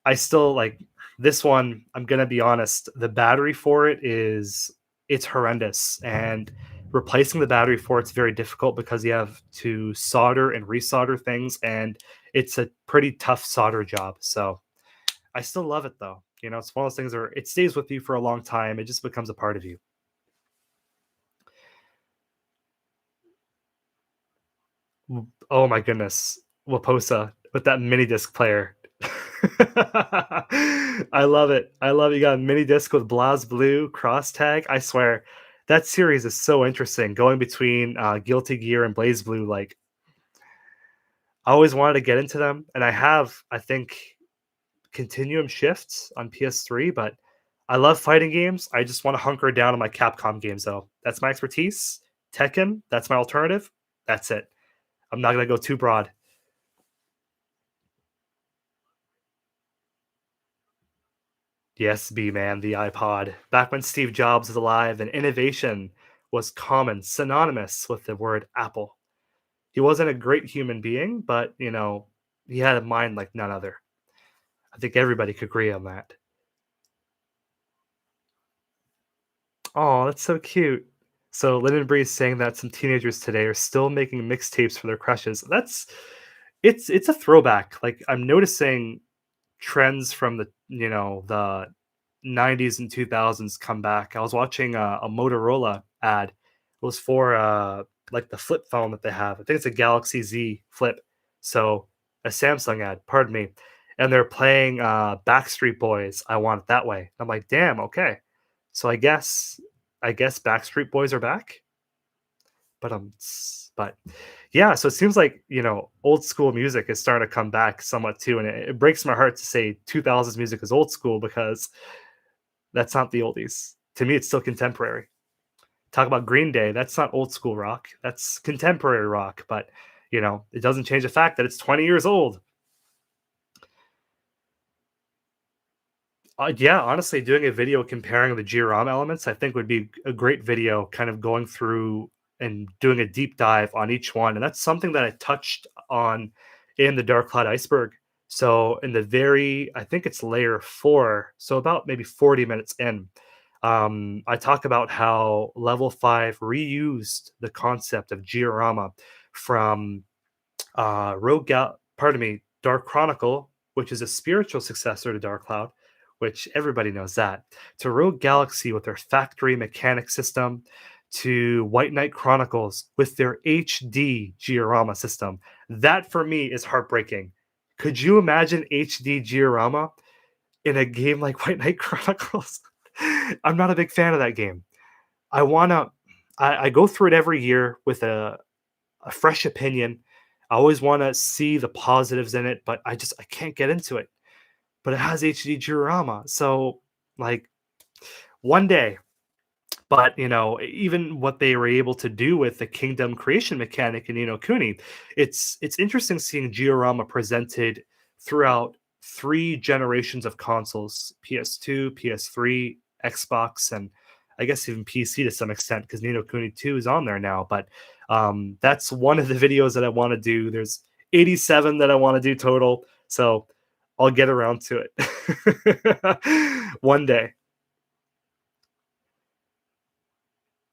[SPEAKER 1] I still like this one. I'm gonna be honest. The battery for it is it's horrendous, and replacing the battery for it's very difficult because you have to solder and resolder things, and it's a pretty tough solder job. So I still love it though. It's one of those things where it stays with you for a long time. It just becomes a part of you. Oh my goodness, Waposa with that mini disc player. I love it. I love you got a mini disc with Blaz Blue cross tag. I swear that series is so interesting. Going between Guilty Gear and Blaze Blue, like I always wanted to get into them, and I think Continuum Shifts on PS3, but I love fighting games. I just want to hunker down on my Capcom games though. That's my expertise. Tekken, that's my alternative. That's it. I'm not gonna go too broad. Yes, B man, the iPod. Back when Steve Jobs was alive and innovation was common, synonymous with the word Apple. He wasn't a great human being, but he had a mind like none other. I think everybody could agree on that. Oh, that's so cute. So Lyndon Bree's saying that some teenagers today are still making mixtapes for their crushes. It's a throwback. Like I'm noticing trends from the 90s and 2000s come back. I was watching a Motorola ad. It was for like the flip phone that they have. I think it's a Galaxy Z Flip. So a Samsung ad, pardon me. and they're playing Backstreet Boys, I Want It That Way. I'm like, damn, okay. So I guess Backstreet Boys are back. But yeah, so it seems like, old school music is starting to come back somewhat too. And it breaks my heart to say 2000s music is old school because that's not the oldies. To me, it's still contemporary. Talk about Green Day, that's not old school rock. That's contemporary rock. But, it doesn't change the fact that it's 20 years old. Yeah, honestly, doing a video comparing the GROM elements, I think would be a great video, kind of going through and doing a deep dive on each one. And that's something that I touched on in the Dark Cloud Iceberg. So in I think it's layer 4, so about maybe 40 minutes in, I talk about how level 5 reused the concept of Giorama from Dark Chronicle, which is a spiritual successor to Dark Cloud, which everybody knows that, to Rogue Galaxy with their factory mechanic system, to White Knight Chronicles with their HD Giorama system. That for me is heartbreaking. Could you imagine HD Giorama in a game like White Knight Chronicles? I'm not a big fan of that game. I wanna I go through it every year with a fresh opinion. I always want to see the positives in it, but I can't get into it. But it has HD Diorama, so like one day. But even what they were able to do with the kingdom creation mechanic in Kuni, it's interesting seeing Diorama presented throughout 3 generations of consoles: PS2, PS3, Xbox, and I guess even PC to some extent because Nino Kuni 2 is on there now. But that's one of the videos that I want to do. There's 87 that I want to do total, so I'll get around to it one day.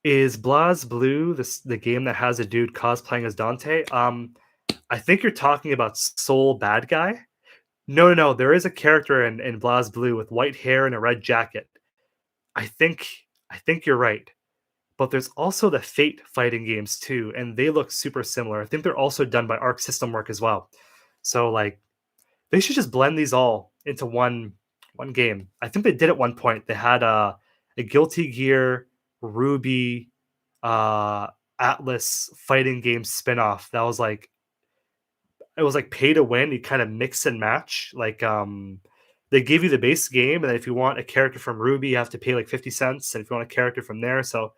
[SPEAKER 1] Is Blaz Blue the game that has a dude cosplaying as Dante? I think you're talking about Soul Bad Guy. No, no, no. There is a character in Blaz Blue with white hair and a red jacket. I think I think you're right. But there's also the Fate fighting games too, and they look super similar. I think they're also done by Arc System Work as well. So like they should just blend these all into one game. I think they did at one point. They had a Guilty Gear, Ruby, uh, Atlas fighting game spin-off that was like it was like pay to win. You kind of mix and match. Like they give you the base game, and then if you want a character from Ruby, you have to pay like 50 cents. And if you want a character from there, so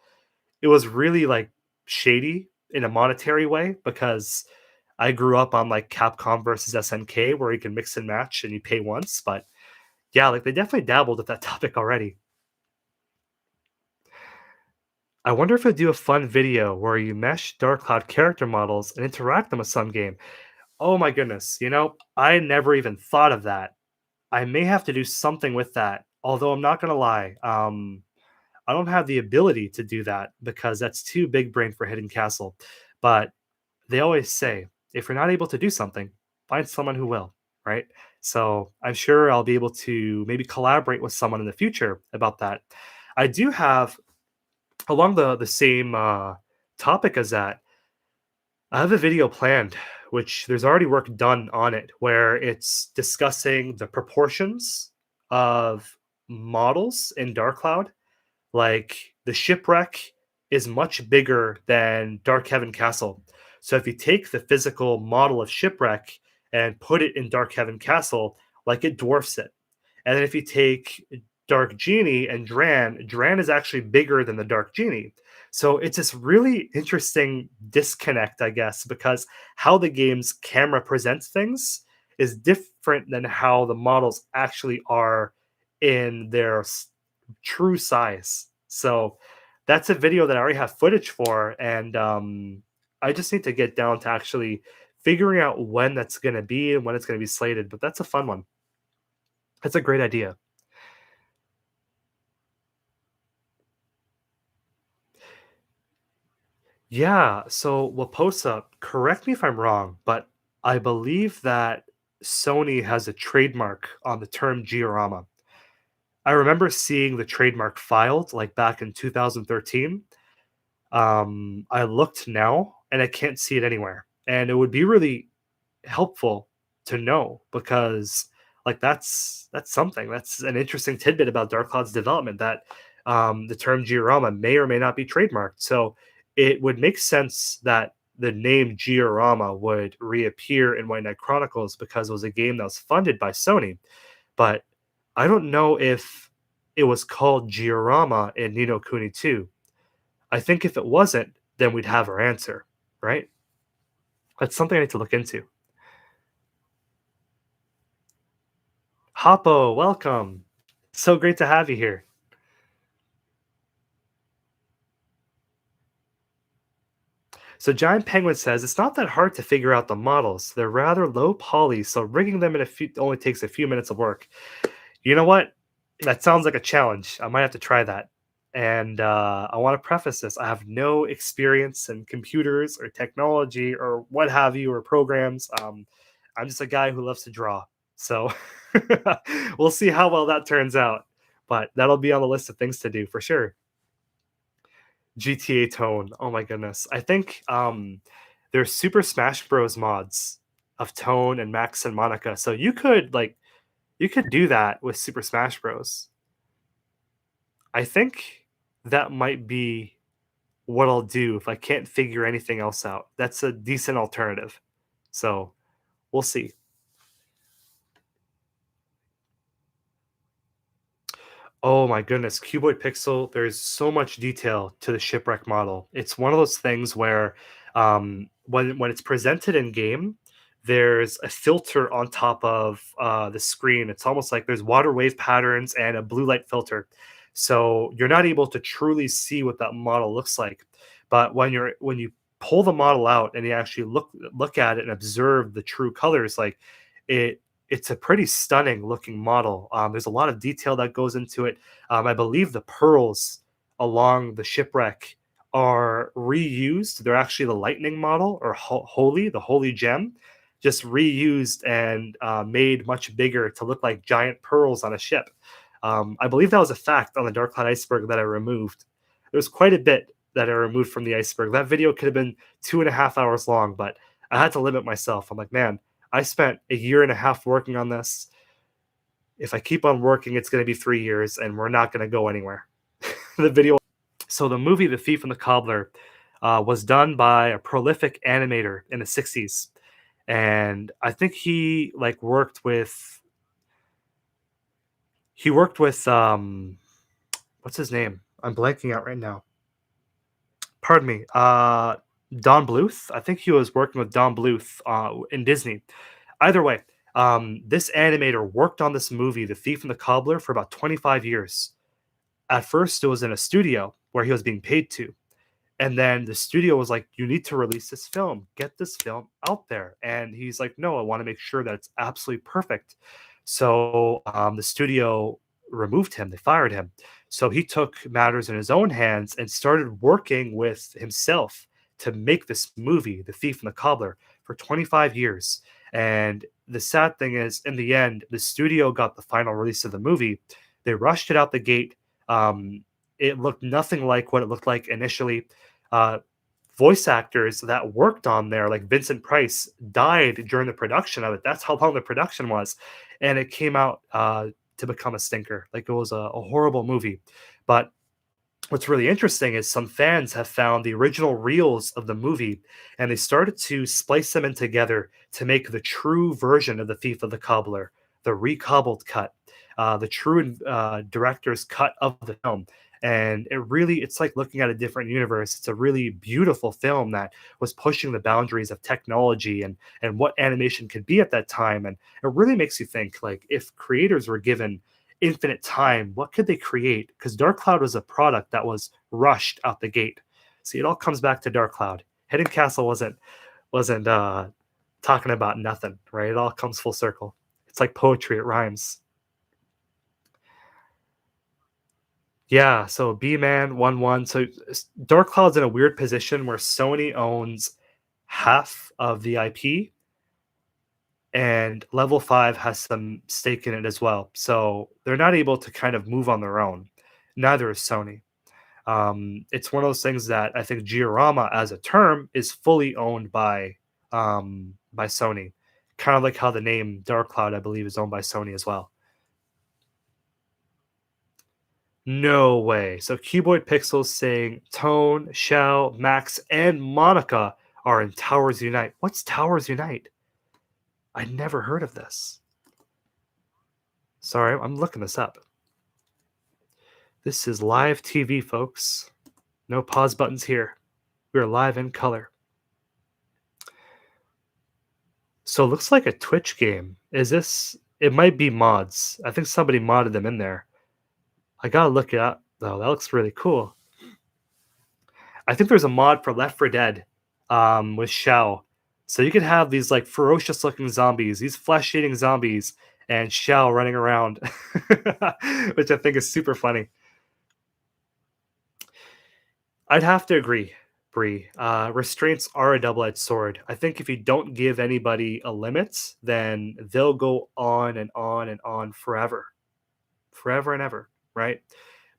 [SPEAKER 1] it was really like shady in a monetary way because I grew up on like Capcom versus SNK where you can mix and match and you pay once. But yeah, like they definitely dabbled with that topic already. I wonder if I do a fun video where you mesh Dark Cloud character models and interact them with some game. Oh my goodness, I never even thought of that. I may have to do something with that. Although I'm not gonna lie, I don't have the ability to do that because that's too big brain for Hidden Castle. But they always say, if you're not able to do something, find someone who will, right? So I'm sure I'll be able to maybe collaborate with someone in the future about that. I do have, along the same topic as that, I have a video planned, which there's already work done on it, where it's discussing the proportions of models in Dark Cloud. Like the shipwreck is much bigger than Dark Heaven Castle. So if you take the physical model of shipwreck and put it in Dark Heaven Castle, like it dwarfs it. And then if you take Dark Genie and Dran is actually bigger than the Dark Genie. So it's this really interesting disconnect, I guess, because how the game's camera presents things is different than how the models actually are in their true size. So that's a video that I already have footage for, and I just need to get down to actually figuring out when that's going to be and when it's going to be slated. But that's a fun one. That's a great idea. Yeah. So Waposa, correct me if I'm wrong, but I believe that Sony has a trademark on the term Giorama. I remember seeing the trademark filed like back in 2013. I looked now and I can't see it anywhere. And it would be really helpful to know because Like that's something. That's an interesting tidbit about Dark Cloud's development that the term Giorama may or may not be trademarked. So it would make sense that the name Giorama would reappear in White Knight Chronicles because it was a game that was funded by Sony. But I don't know if it was called Giorama in Nino Kuni 2. I think if it wasn't, then we'd have our answer, right? That's something I need to look into. Hoppo, welcome. So great to have you here. So Giant Penguin says it's not that hard to figure out the models. They're rather low poly, so rigging them in a few only takes a few minutes of work. You know what? That sounds like a challenge. I might have to try that. And I want to preface this. I have no experience in computers or technology or what have you or programs. I'm just a guy who loves to draw. So we'll see how well that turns out. But that'll be on the list of things to do for sure. GTA Tone. Oh my goodness. I think there's Super Smash Bros mods of Tone and Max and Monica. So you could do that with Super Smash Bros. I think that might be what I'll do if I can't figure anything else out. That's a decent alternative. So we'll see. Oh my goodness, Cuboid Pixel, there's so much detail to the shipwreck model. It's one of those things where when it's presented in game, there's a filter on top of the screen. It's almost like there's water wave patterns and a blue light filter. So you're not able to truly see what that model looks like. But when you pull the model out and you actually look at it and observe the true colors, like it it's a pretty stunning looking model. There's a lot of detail that goes into it. I believe the pearls along the shipwreck are reused. They're actually the lightning model or holy, the holy gem, just reused and made much bigger to look like giant pearls on a ship. I believe that was a fact on the Dark Cloud iceberg that I removed. There was quite a bit that I removed from the iceberg. That video could have been 2.5 hours long, but I had to limit myself. I'm like, man, I spent a year and a half working on this. If I keep on working, it's going to be 3 years and we're not going to go anywhere. The video. So, the movie The Thief and the Cobbler was done by a prolific animator in the 60s. And I think he worked with, what's his name? I'm blanking out right now. Pardon me. Don Bluth. I think he was working with Don Bluth in Disney. Either way, this animator worked on this movie, The Thief and the Cobbler, for about 25 years. At first, it was in a studio where he was being paid to. And then the studio was like, you need to release this film, get this film out there. And he's like, no, I want to make sure that it's absolutely perfect. So the studio removed him, they fired him. So he took matters in his own hands and started working with himself to make this movie, The Thief and the Cobbler, for 25 years. And the sad thing is, in the end, the studio got the final release of the movie. They rushed it out the gate. It looked nothing like what it looked like initially. Uh, Voice actors that worked on there, like Vincent Price, died during the production of it. That's how long the production was, and it came out to become a stinker. Like it was a horrible movie. But what's really interesting is some fans have found the original reels of the movie and they started to splice them in together to make the true version of The Thief of the Cobbler, the recobbled cut, the true director's cut of the film. And it's like looking at a different universe. It's a really beautiful film that was pushing the boundaries of technology and what animation could be at that time. And it really makes you think, like, if creators were given infinite time, what could they create? Because Dark Cloud was a product that was rushed out the gate. See, it all comes back to Dark Cloud. Hidden Castle wasn't talking about nothing, right? It all comes full circle. It's like poetry, it rhymes. Yeah, so B-Man 1-1. So Dark Cloud's in a weird position where Sony owns half of the IP and Level 5 has some stake in it as well. So they're not able to kind of move on their own. Neither is Sony. It's one of those things that I think Giorama as a term is fully owned by Sony Kind of like how the name Dark Cloud, I believe, is owned by Sony as well. No way. So Cuboid Pixels saying Tone, Shell, Max, and Monica are in Towers Unite. What's Towers Unite? I never heard of this. Sorry, I'm looking this up. This is live TV, folks. No pause buttons here. We are live in color. So it looks like a Twitch game. Is this? It might be mods. I think somebody modded them in there. I gotta look it up though. That looks really cool. I think there's a mod for Left 4 Dead with Shell. So you could have these like ferocious looking zombies, these flesh eating zombies, and Shell running around, which I think is super funny. I'd have to agree, Bree. Restraints are a double edged sword. I think if you don't give anybody a limit, then they'll go on and on and on forever, forever and ever, right?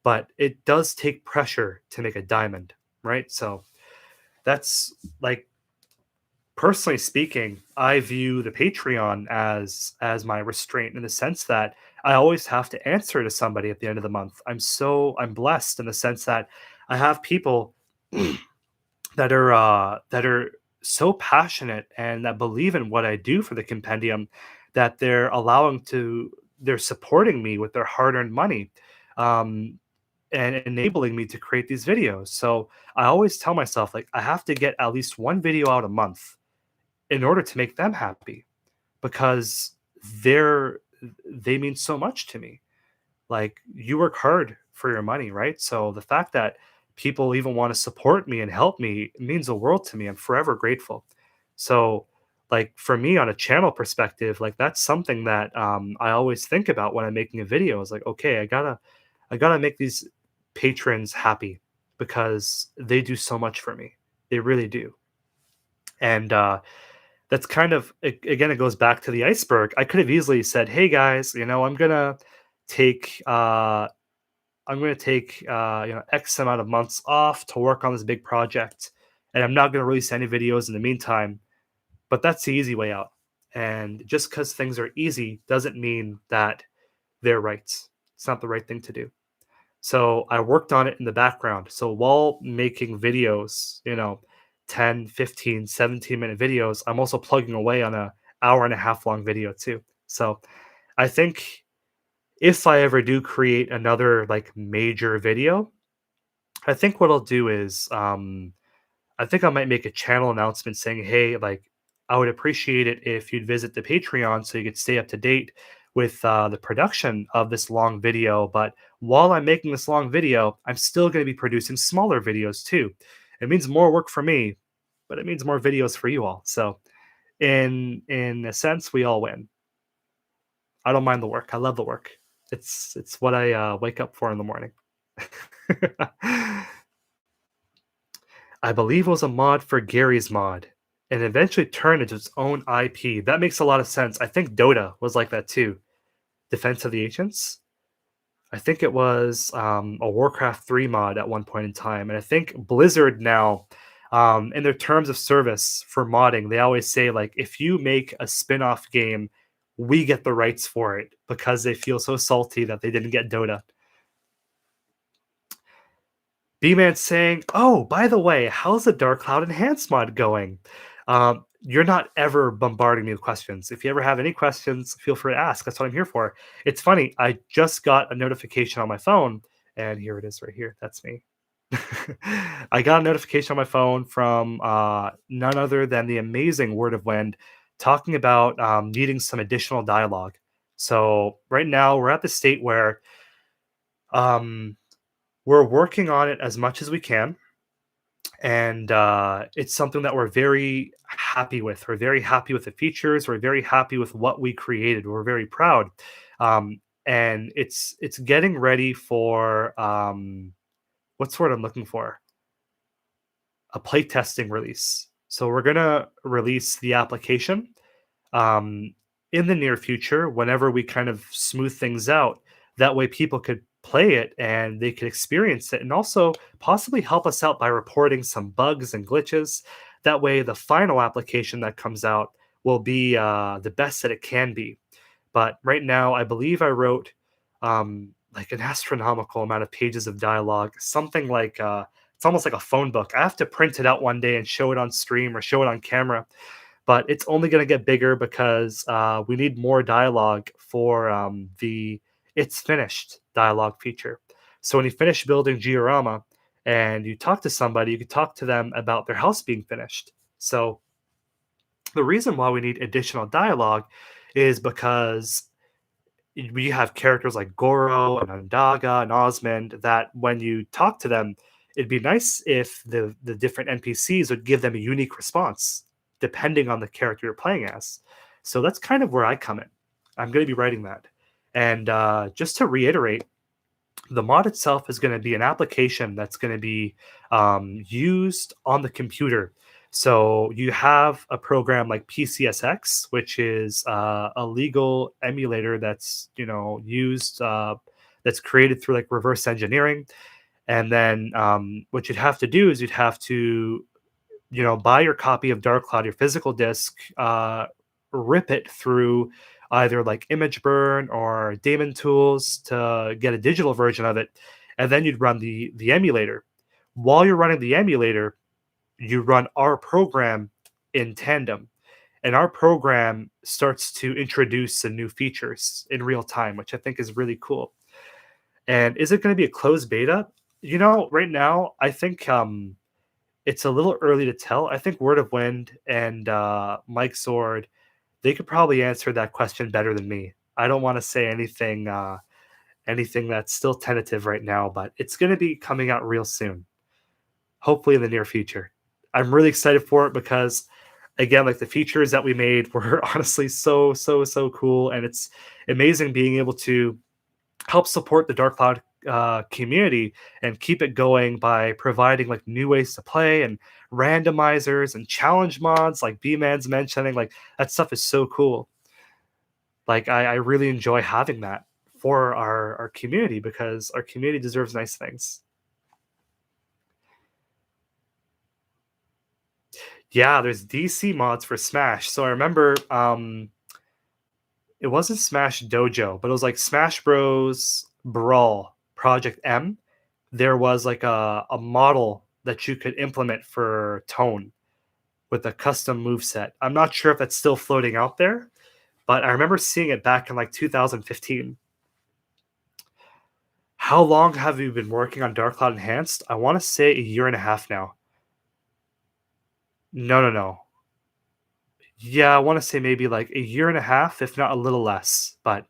[SPEAKER 1] But it does take pressure to make a diamond, right? So that's like, personally speaking, I view the Patreon as my restraint in the sense that I always have to answer to somebody at the end of the month. I'm blessed in the sense that I have people that are so passionate and that believe in what I do for the compendium that they're supporting me with their hard-earned money. Um, and enabling me to create these videos. So I always tell myself like I have to get at least one video out a month in order to make them happy because they mean so much to me. Like you work hard for your money, right? So the fact that people even want to support me and help me means the world to me. I'm forever grateful. So like for me on a channel perspective, like that's something that I always think about when I'm making a video. Is like, okay, I gotta make these patrons happy because they do so much for me. They really do. And that's kind of again, it goes back to the iceberg. I could have easily said, "Hey guys, take uh, take X amount of months off to work on this big project, and I'm not gonna release any videos in the meantime." But that's the easy way out. And just because things are easy doesn't mean that they're right. It's not the right thing to do. So I worked on it in the background. So while making videos, 10, 15, 17-minute videos, I'm also plugging away on a hour and a half long video too. So I think if I ever do create another like major video, I think what I'll do is I think I might make a channel announcement saying, "Hey, like, I would appreciate it if you'd visit the Patreon so you could stay up to date with the production of this long video. But while I'm making this long video, I'm still going to be producing smaller videos too. It means more work for me, but it means more videos for you all. So, in a sense, we all win. I don't mind the work. I love the work. It's what I wake up for in the morning." I believe it was a mod for Gary's mod, and eventually turned into its own IP. That makes a lot of sense. I think Dota was like that too. Defense of the Ancients. I think it was a Warcraft 3 mod at one point in time. And I think Blizzard now, in their terms of service for modding, they always say, like, if you make a spin off game, we get the rights for it because they feel so salty that they didn't get Dota. B-Man saying, "Oh, by the way, how's the Dark Cloud Enhanced mod going?" You're not ever bombarding me with questions. If you ever have any questions, feel free to ask. That's what I'm here for. It's funny. I just got a notification on my phone, and here it is right here. That's me. I got a notification on my phone from none other than the amazing Word of Wind talking about needing some additional dialogue. So right now we're at the state where um, we're working on it as much as we can, and it's something that we're very happy with. We're very happy with the features. We're very happy with what we created. We're very proud, and it's getting ready for what's the word I'm looking for? A playtesting release. So we're gonna release the application um, in the near future whenever we kind of smooth things out. That way, people could play it and they could experience it and also possibly help us out by reporting some bugs and glitches. That way, the final application that comes out will be the best that it can be. But right now, I believe I wrote like an astronomical amount of pages of dialogue, something like it's almost like a phone book. I have to print it out one day and show it on stream or show it on camera, but it's only going to get bigger because we need more dialogue for the it's finished dialogue feature. So when you finish building Giorama and you talk to somebody, you can talk to them about their house being finished. So the reason why we need additional dialogue is because we have characters like Goro and Ondaga and Osmond that when you talk to them, it'd be nice if the different NPCs would give them a unique response depending on the character you're playing as. So that's kind of where I come in. I'm going to be writing that. And just to reiterate, the mod itself is going to be an application that's going to be used on the computer. So you have a program like PCSX, which is a legal emulator that's used that's created through like reverse engineering. And then what you'd have to do is you'd have to buy your copy of Dark Cloud, your physical disc, rip it through either like Image Burn or Daemon Tools to get a digital version of it, and then you'd run the emulator. While you're running the emulator, you run our program in tandem, and our program starts to introduce the new features in real time, which I think is really cool. And is it going to be a closed beta? Right now, I think it's a little early to tell. I think Word of Wind and Mike Sword, they could probably answer that question better than me. I don't want to say anything that's still tentative right now, but it's going to be coming out real soon. Hopefully in the near future. I'm really excited for it because again, like the features that we made were honestly so cool, and it's amazing being able to help support the Dark Cloud community and keep it going by providing like new ways to play and randomizers and challenge mods like B-Man's mentioning. Like that stuff is so cool. Like I really enjoy having that for our community because our community deserves nice things. Yeah, there's DC mods for Smash. So I remember it wasn't Smash Dojo, but it was like Smash Bros. Brawl Project M. There was like a model that you could implement for Tone with a custom move set. I'm not sure if that's still floating out there, but I remember seeing it back in like 2015. How long have you been working on Dark Cloud Enhanced? I want to say a year and a half now. No, no, no. Yeah, I want to say maybe like a year and a half, if not a little less. But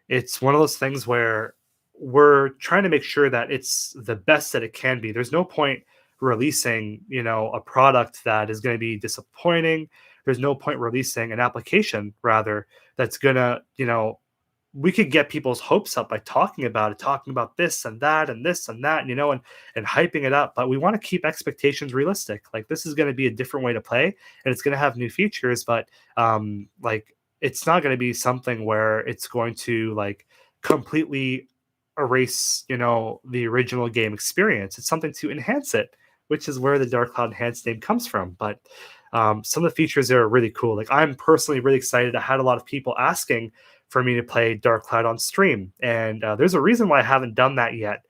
[SPEAKER 1] it's one of those things where we're trying to make sure that it's the best that it can be. There's no point releasing, a product that is going to be disappointing. There's no point releasing an application rather that's going to, we could get people's hopes up by talking about it, talking about this and that and this and that, and hyping it up. But we want to keep expectations realistic. Like this is going to be a different way to play, and it's going to have new features. But like it's not going to be something where it's going to like completely erase, the original game experience. It's something to enhance it, which is where the Dark Cloud Enhanced name comes from. But some of the features there are really cool. Like I'm personally really excited. I had a lot of people asking for me to play Dark Cloud on stream. And there's a reason why I haven't done that yet.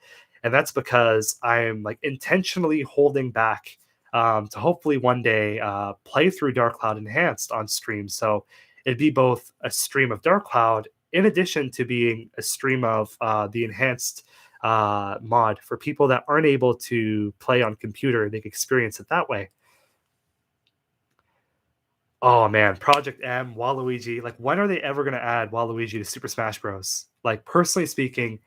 [SPEAKER 1] And that's because I'm like intentionally holding back to hopefully one day play through Dark Cloud Enhanced on stream. So it'd be both a stream of Dark Cloud in addition to being a stream of the enhanced mod for people that aren't able to play on computer. They can experience it that way. Oh man, Project M, Waluigi. Like, when are they ever going to add Waluigi to Super Smash Bros? Like, personally speaking,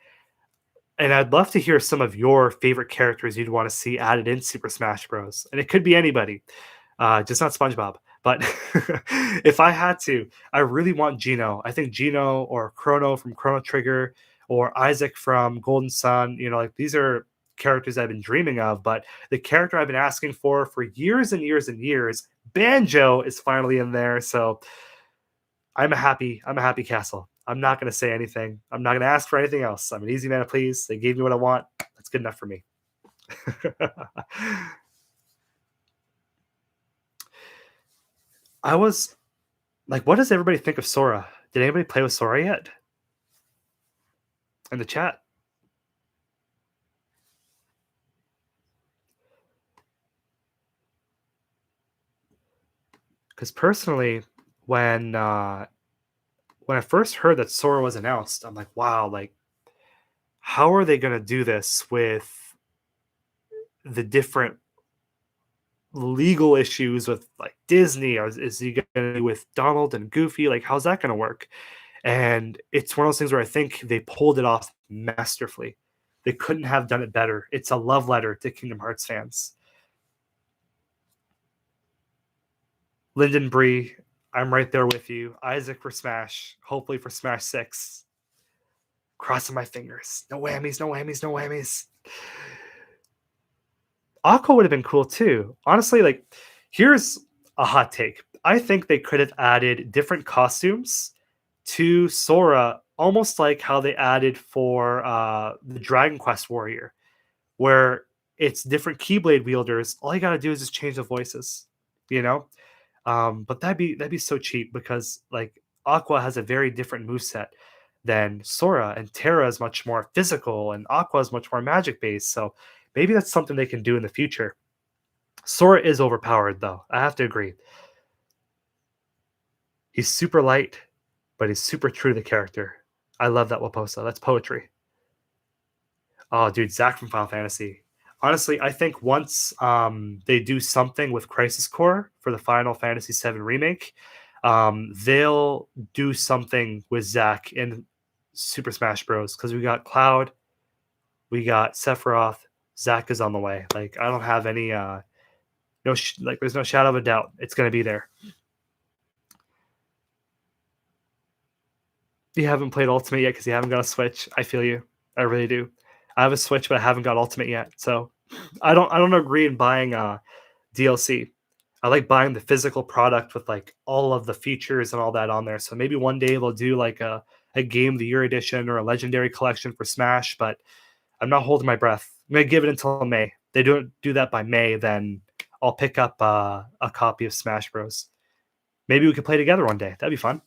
[SPEAKER 1] and I'd love to hear some of your favorite characters you'd want to see added in Super Smash Bros. And it could be anybody, just not SpongeBob. But if I had to, I really want Gino. I think Gino or Chrono from Chrono Trigger or Isaac from Golden Sun, like these are characters I've been dreaming of. But the character I've been asking for years and years and years, Banjo, is finally in there. So I'm a happy castle. I'm not going to say anything. I'm not going to ask for anything else. I'm an easy man to please. They gave me what I want. That's good enough for me. I was Like, what does everybody think of Sora? Did anybody play with Sora yet in the chat? Because personally, when uh, when I first heard that Sora was announced, I'm like, wow, like how are they going to do this with the different legal issues with like Disney? Or is he going to do with Donald and Goofy? Like, how's that going to work? And it's one of those things where I think they pulled it off masterfully. They couldn't have done it better. It's a love letter to Kingdom Hearts fans. Lyndon Bree, I'm right there with you. Isaac for Smash, hopefully for Smash 6. Crossing my fingers. No whammies, no whammies, no whammies. Aqua would have been cool too. Honestly, like, here's a hot take. I think they could have added different costumes to Sora, almost like how they added for the Dragon Quest Warrior, where it's different Keyblade wielders. All you gotta do is just change the voices, you know. But that'd be so cheap because like Aqua has a very different moveset than Sora, and Terra is much more physical, and Aqua is much more magic based. So maybe that's something they can do in the future. Sora is overpowered though. I have to agree. He's super light, but he's super true to the character. I love that Waposa. That's poetry. Oh, dude, Zach from Final Fantasy. Honestly, I think once they do something with Crisis Core for the Final Fantasy VII remake, they'll do something with Zach in Super Smash Bros. Because we got Cloud, we got Sephiroth, Zach is on the way. Like I don't have any like there's no shadow of a doubt it's gonna be there. You haven't played Ultimate yet because you haven't got a Switch. I feel you. I really do. I have a Switch, but I haven't got Ultimate yet. So I don't agree in buying DLC. I like buying the physical product with like all of the features and all that on there. So maybe one day they'll do like a game of the year edition or a legendary collection for Smash, but I'm not holding my breath. I'm gonna give it until May. They don't do that by May, then I'll pick up a copy of Smash Bros. Maybe we could play together one day. That'd be fun.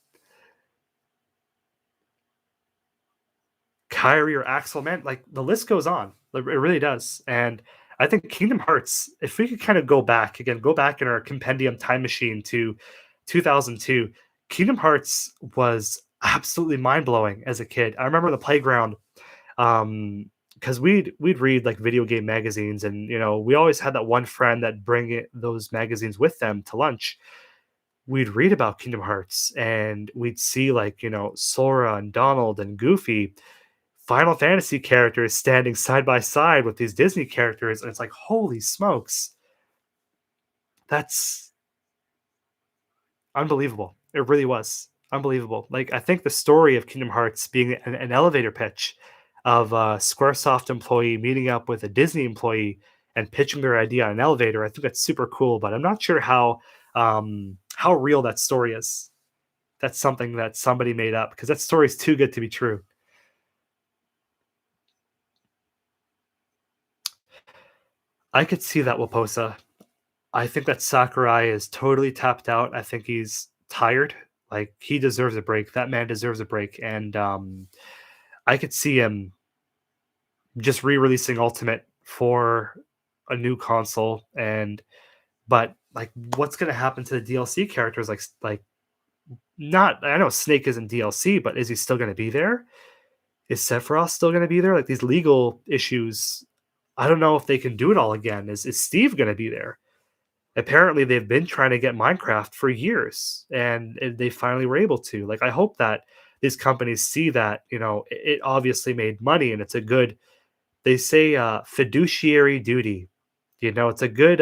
[SPEAKER 1] Kyrie or Axel, man, like the list goes on. Like, it really does. And I think Kingdom Hearts, if we could kind of go back again, go back in our compendium time machine to 2002, Kingdom Hearts was absolutely mind blowing as a kid. I remember the playground because we'd read like video game magazines, and we always had that one friend that those magazines with them to lunch. We'd read about Kingdom Hearts, and we'd see like Sora and Donald and Goofy Final Fantasy characters standing side by side with these Disney characters, and it's like, holy smokes, that's unbelievable. It really was unbelievable. Like, I think the story of Kingdom Hearts being an elevator pitch of a Squaresoft employee meeting up with a Disney employee and pitching their idea on an elevator, I think that's super cool. But I'm not sure how real that story is. That's something that somebody made up because that story is too good to be true. I could see that Waposa. I think that Sakurai is totally tapped out. I think he's tired. Like he deserves a break. That man deserves a break. And I could see him just re-releasing Ultimate for a new console. But like, what's going to happen to the DLC characters? Like not. I know Snake isn't DLC, but is he still going to be there? Is Sephiroth still going to be there? Like these legal issues. I don't know if they can do it all again. Is Steve going to be there? Apparently they've been trying to get Minecraft for years, and they finally were able to. Like, I hope that these companies see that it obviously made money, and it's a good, they say, fiduciary duty. It's a good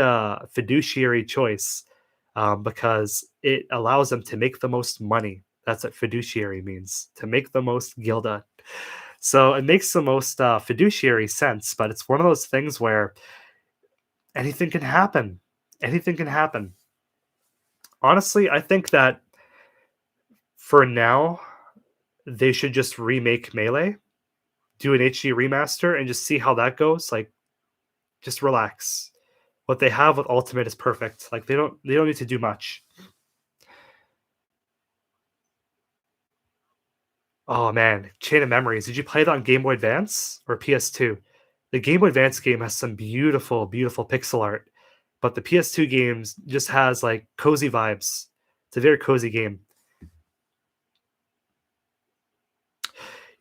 [SPEAKER 1] fiduciary choice, because it allows them to make the most money. That's what fiduciary means, to make the most gilda. So it makes the most fiduciary sense, but it's one of those things where anything can happen. Anything can happen. Honestly, I think that for now, they should just remake Melee, do an HD remaster, and just see how that goes. Like, just relax. What they have with Ultimate is perfect. Like, they don't need to do much. Oh man, Chain of Memories. Did you play that on Game Boy Advance or PS2? The Game Boy Advance game has some beautiful, beautiful pixel art, but the PS2 games just has like cozy vibes. It's a very cozy game.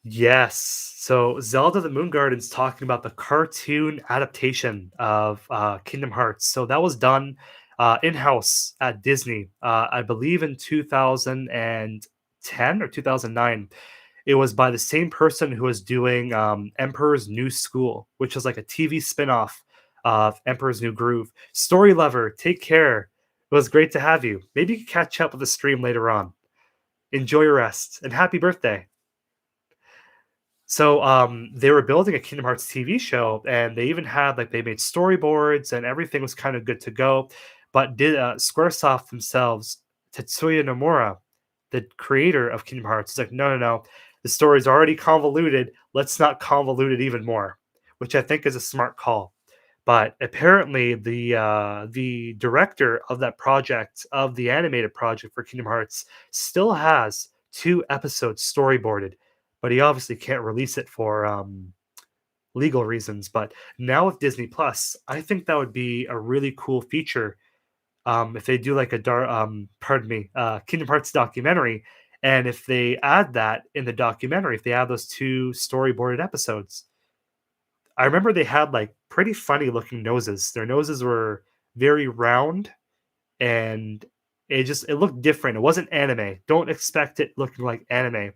[SPEAKER 1] Yes. So Zelda the Moon Garden's talking about the cartoon adaptation of Kingdom Hearts. So that was done in-house at Disney, I believe in 2010 or 2009. It was by the same person who was doing Emperor's New School, which is like a TV spin-off of Emperor's New Groove. Story lover, take care. It was great to have you. Maybe you can catch up with the stream later on. Enjoy your rest and happy birthday. So they were building a Kingdom Hearts TV show, and they even had like they made storyboards, and everything was kind of good to go. But did SquareSoft themselves, Tetsuya Nomura, the creator of Kingdom Hearts, is like, no, no, no, the story's already convoluted. Let's not convolute it even more, which I think is a smart call. But apparently, the director of that project, of the animated project for Kingdom Hearts, still has 2 episodes storyboarded, but he obviously can't release it for legal reasons. But now with Disney Plus, I think that would be a really cool feature if they do like a pardon me, Kingdom Hearts documentary, and if they add that in the documentary, if they add those 2 storyboarded episodes. I remember they had, like, pretty funny looking noses. Their noses were very round, and it looked different. It wasn't anime. Don't expect it looking like anime.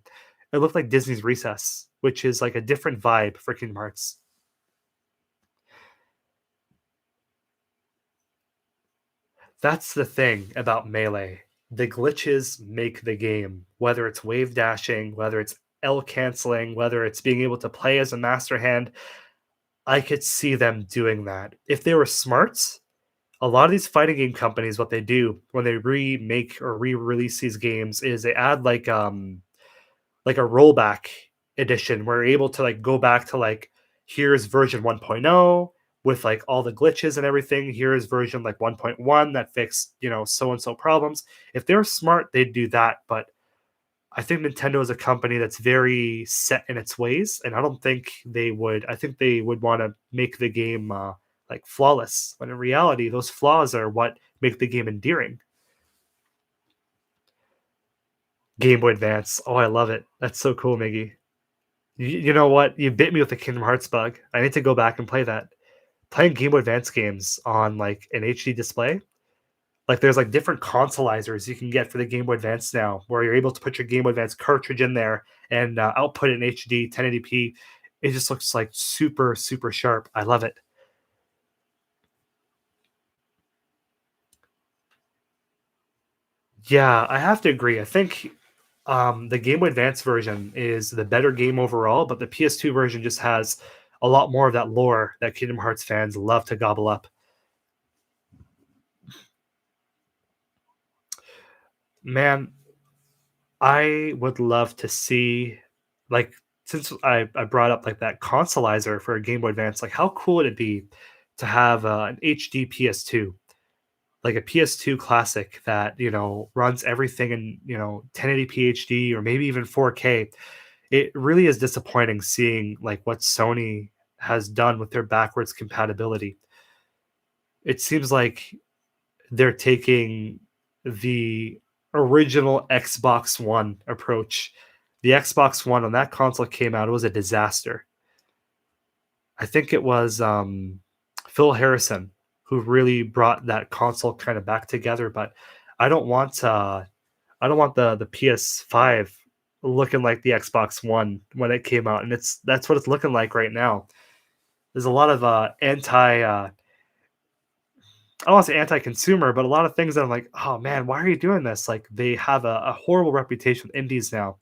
[SPEAKER 1] It looked like Disney's Recess, which is, like, a different vibe for Kingdom Hearts. That's the thing about Melee. The glitches make the game, whether it's wave dashing, whether it's L canceling, whether it's being able to play as a master hand. I could see them doing that. If they were smart, a lot of these fighting game companies, what they do when they remake or re-release these games is they add like a rollback edition where you're able to like go back to like here's version 1.0 with like all the glitches and everything. Here's version like 1.1 that fixed, so and so problems. If they're smart, they'd do that, but I think Nintendo is a company that's very set in its ways, and I don't think they would. I think they would want to make the game like flawless, when in reality, those flaws are what make the game endearing. Game Boy Advance. Oh, I love it. That's so cool, Miggy. You know what? You bit me with the Kingdom Hearts bug. I need to go back and play that. Playing Game Boy Advance games on like an HD display. Like there's like different consoleizers you can get for the Game Boy Advance now, where you're able to put your Game Boy Advance cartridge in there and output it in HD 1080p. It just looks like super super sharp. I love it. Yeah, I have to agree. I think the Game Boy Advance version is the better game overall, but the PS2 version just has a lot more of that lore that Kingdom Hearts fans love to gobble up. Man, I would love to see, like, since I brought up like that consoleizer for a Game Boy Advance, like how cool would it be to have an HD PS2, like a PS2 classic that runs everything in 1080p HD or maybe even 4K. It really is disappointing seeing like what Sony has done with their backwards compatibility. It seems like they're taking the original Xbox One approach. The Xbox One, when that console came out, it was a disaster. I think it was Phil Harrison who really brought that console kind of back together. But I don't want I don't want the PS5 looking like the Xbox One when it came out, and that's what it's looking like right now. There's a lot of I don't want to say anti-consumer, but a lot of things that I'm like, oh man, why are you doing this? Like they have a horrible reputation with indies now.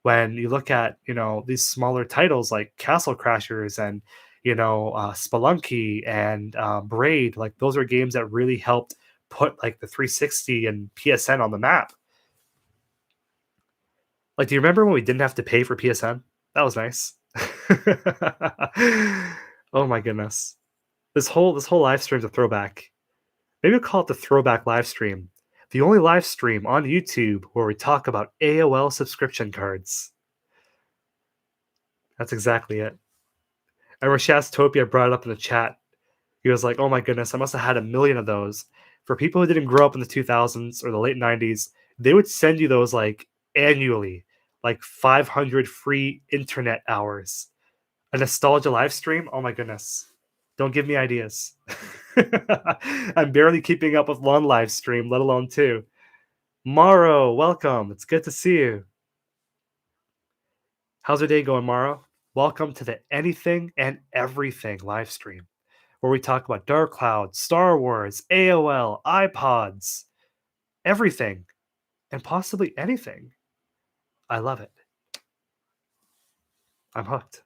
[SPEAKER 1] When you look at these smaller titles like Castle Crashers and Spelunky and Braid, like those are games that really helped put like the 360 and PSN on the map. Like, do you remember when we didn't have to pay for PSN? That was nice. Oh my goodness. This whole live stream's a throwback. Maybe we'll call it the throwback live stream. The only live stream on YouTube where we talk about AOL subscription cards. That's exactly it. I remember Shastopia brought it up in the chat. He was like, "Oh my goodness, I must have had a million of those." For people who didn't grow up in the 2000s or the late 90s, they would send you those like annually, like 500 free internet hours. A nostalgia live stream? Oh my goodness. Don't give me ideas. I'm barely keeping up with one live stream, let alone two. Morrow, welcome. It's good to see you. How's your day going, Morrow? Welcome to the Anything and Everything live stream, where we talk about Dark Cloud, Star Wars, AOL, iPods, everything, and possibly anything. I love it. I'm hooked.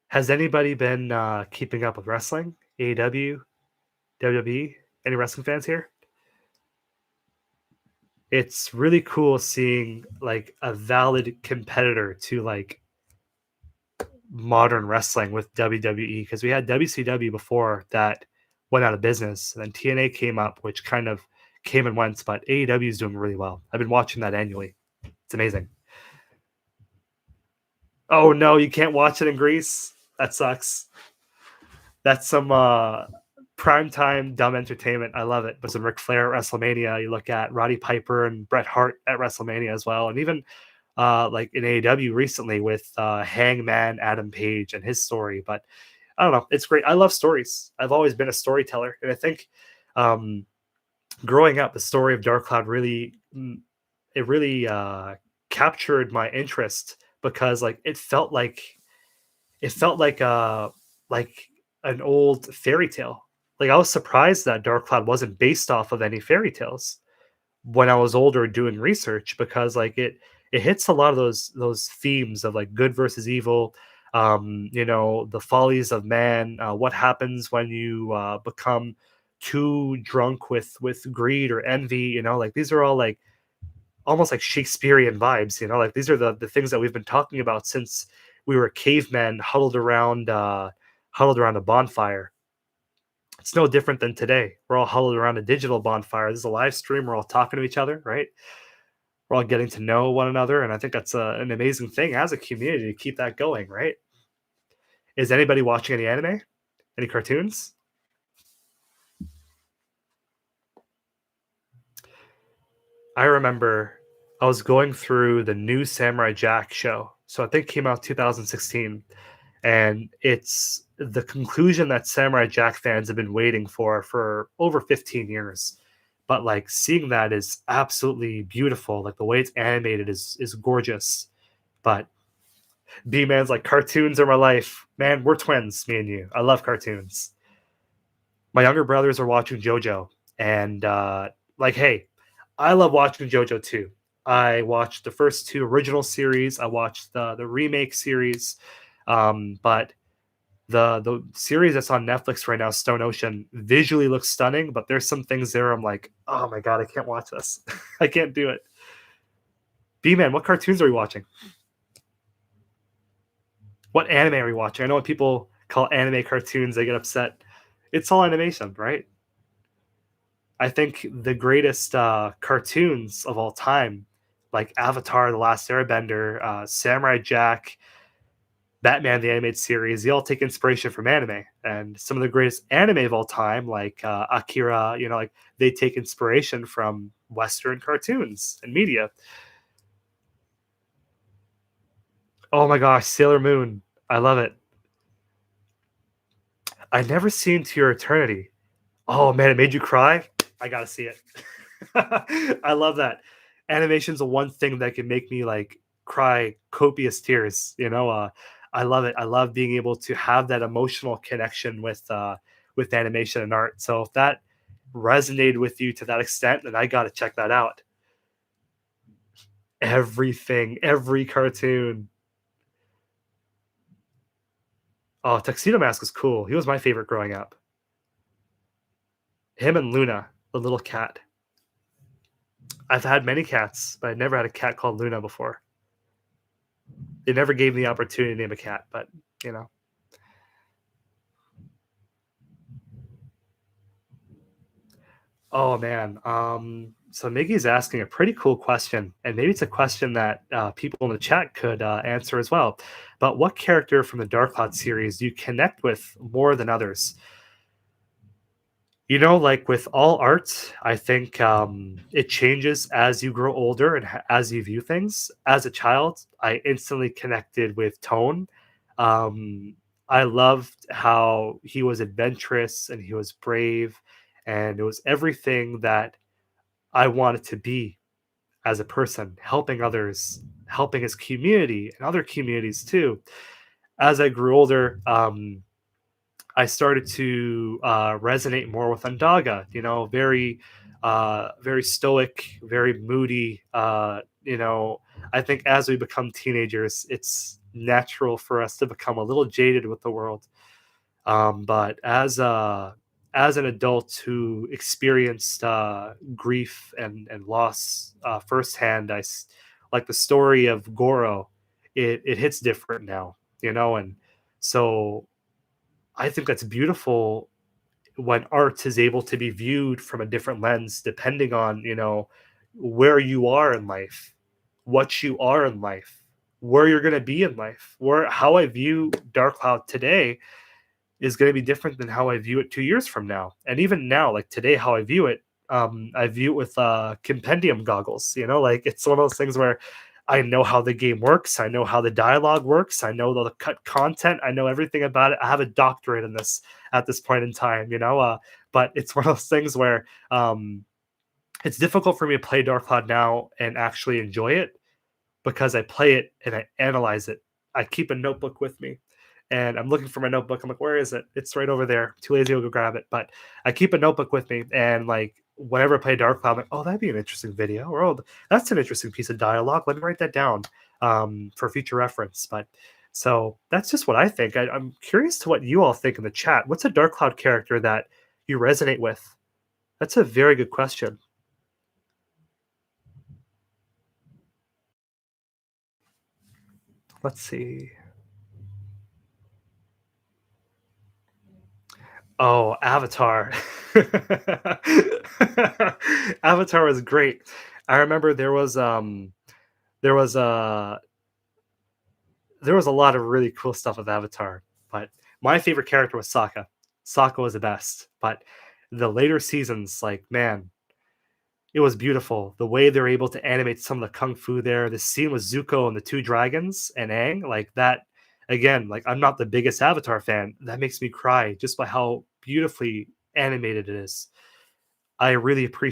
[SPEAKER 1] Has anybody been keeping up with wrestling? AEW, WWE? Any wrestling fans here? It's really cool seeing like a valid competitor to like modern wrestling with WWE, because we had WCW before that went out of business, and then TNA came up, which kind of came and went, but AEW is doing really well. I've been watching that annually. It's amazing. Oh no, you can't watch it in Greece? That sucks. That's some primetime dumb entertainment. I love it. But some Ric Flair at WrestleMania. You look at Roddy Piper and Bret Hart at WrestleMania as well, and even like in AEW recently with Hangman Adam Page and his story. But I don't know. It's great. I love stories. I've always been a storyteller, and I think um, growing up, the story of Dark Cloud really captured my interest, because like it felt like an old fairy tale. Like I was surprised that Dark Cloud wasn't based off of any fairy tales when I was older doing research, because like it hits a lot of those themes of like good versus evil, the follies of man, what happens when you become too drunk with greed or envy, like these are all like almost like Shakespearean vibes, like these are the things that we've been talking about since we were cavemen huddled around a bonfire. It's no different than today. We're all huddled around a digital bonfire. This is a live stream. We're all talking to each other, right? We're all getting to know one another, and I think that's an amazing thing as a community to keep that going, right? Is anybody watching any anime? Any cartoons? I remember I was going through the new Samurai Jack show. So I think it came out 2016, and it's the conclusion that Samurai Jack fans have been waiting for over 15 years. But like seeing that is absolutely beautiful. Like the way it's animated is gorgeous. But B Man's like, cartoons are my life. Man, we're twins, me and you. I love cartoons. My younger brothers are watching JoJo, and like, hey, I love watching JoJo too. I watched the first two original series. I watched the remake series, but the series that's on Netflix right now, Stone Ocean, visually looks stunning. But there's some things there I'm like, oh my god, I can't watch this. I can't do it. B Man, what cartoons are we watching? What anime are we watching? I know when people call anime cartoons, they get upset. It's all animation, right? I think the greatest cartoons of all time, like Avatar: The Last Airbender, Samurai Jack, Batman the Animated Series, they all take inspiration from anime. And some of the greatest anime of all time, like Akira, like they take inspiration from Western cartoons and media. Oh my gosh, Sailor Moon, I love it. I never seen To Your Eternity. Oh man, it made you cry. I gotta see it. I love that. Animation's the one thing that can make me like cry copious tears. I love it. I love being able to have that emotional connection with animation and art. So if that resonated with you to that extent, then I gotta check that out. Everything, every cartoon. Oh, Tuxedo Mask is cool. He was my favorite growing up. Him and Luna, the little cat. I've had many cats, but I never had a cat called Luna before. They never gave me the opportunity to name a cat, but you know. Oh man, So Miggy's asking a pretty cool question, and maybe it's a question that people in the chat could answer as well. But what character from the Dark Cloud series do you connect with more than others? You know, like with all art, I think it changes as you grow older and as you view things. As a child, I instantly connected with Tone. Um, I loved how he was adventurous and he was brave, and it was everything that I wanted to be as a person, helping others, helping his community and other communities too. As I grew older, I started to resonate more with Undaga. You know, very stoic, very moody. I think as we become teenagers, it's natural for us to become a little jaded with the world. But as an adult who experienced grief and loss firsthand, like the story of Goro. It hits different now, you know, and so I think that's beautiful when art is able to be viewed from a different lens, depending on, you know, where you are in life, what you are in life, where you're going to be in life, where how I view Dark Cloud today is going to be different than how I view it 2 years from now. And even now, like today, how I view it with compendium goggles. You know, like it's one of those things where I know how the game works. I know how the dialogue works. I know the cut content. I know everything about it. I have a doctorate in this at this point in time, you know. But it's one of those things where it's difficult for me to play Dark Cloud now and actually enjoy it because I play it and I analyze it. I keep a notebook with me and I'm looking for my notebook. I'm like, where is it? It's right over there. Too lazy to go grab it. But I keep a notebook with me and like whenever I play Dark Cloud, I'm like, oh, that'd be an interesting video. Or oh, that's an interesting piece of dialogue. Let me write that down for future reference. But so that's just what I think. I'm curious to what you all think in the chat. What's a Dark Cloud character that you resonate with? That's a very good question. Let's see. Oh, Avatar. Avatar was great. I remember there was a there was a lot of really cool stuff with Avatar, but my favorite character was Sokka. Sokka was the best, but the later seasons, like man, it was beautiful. The way they're able to animate some of the kung fu there, the scene with Zuko and the two dragons and Aang, like that. Again, like I'm not the biggest Avatar fan. That makes me cry just by how beautifully animated it is. I really appreciate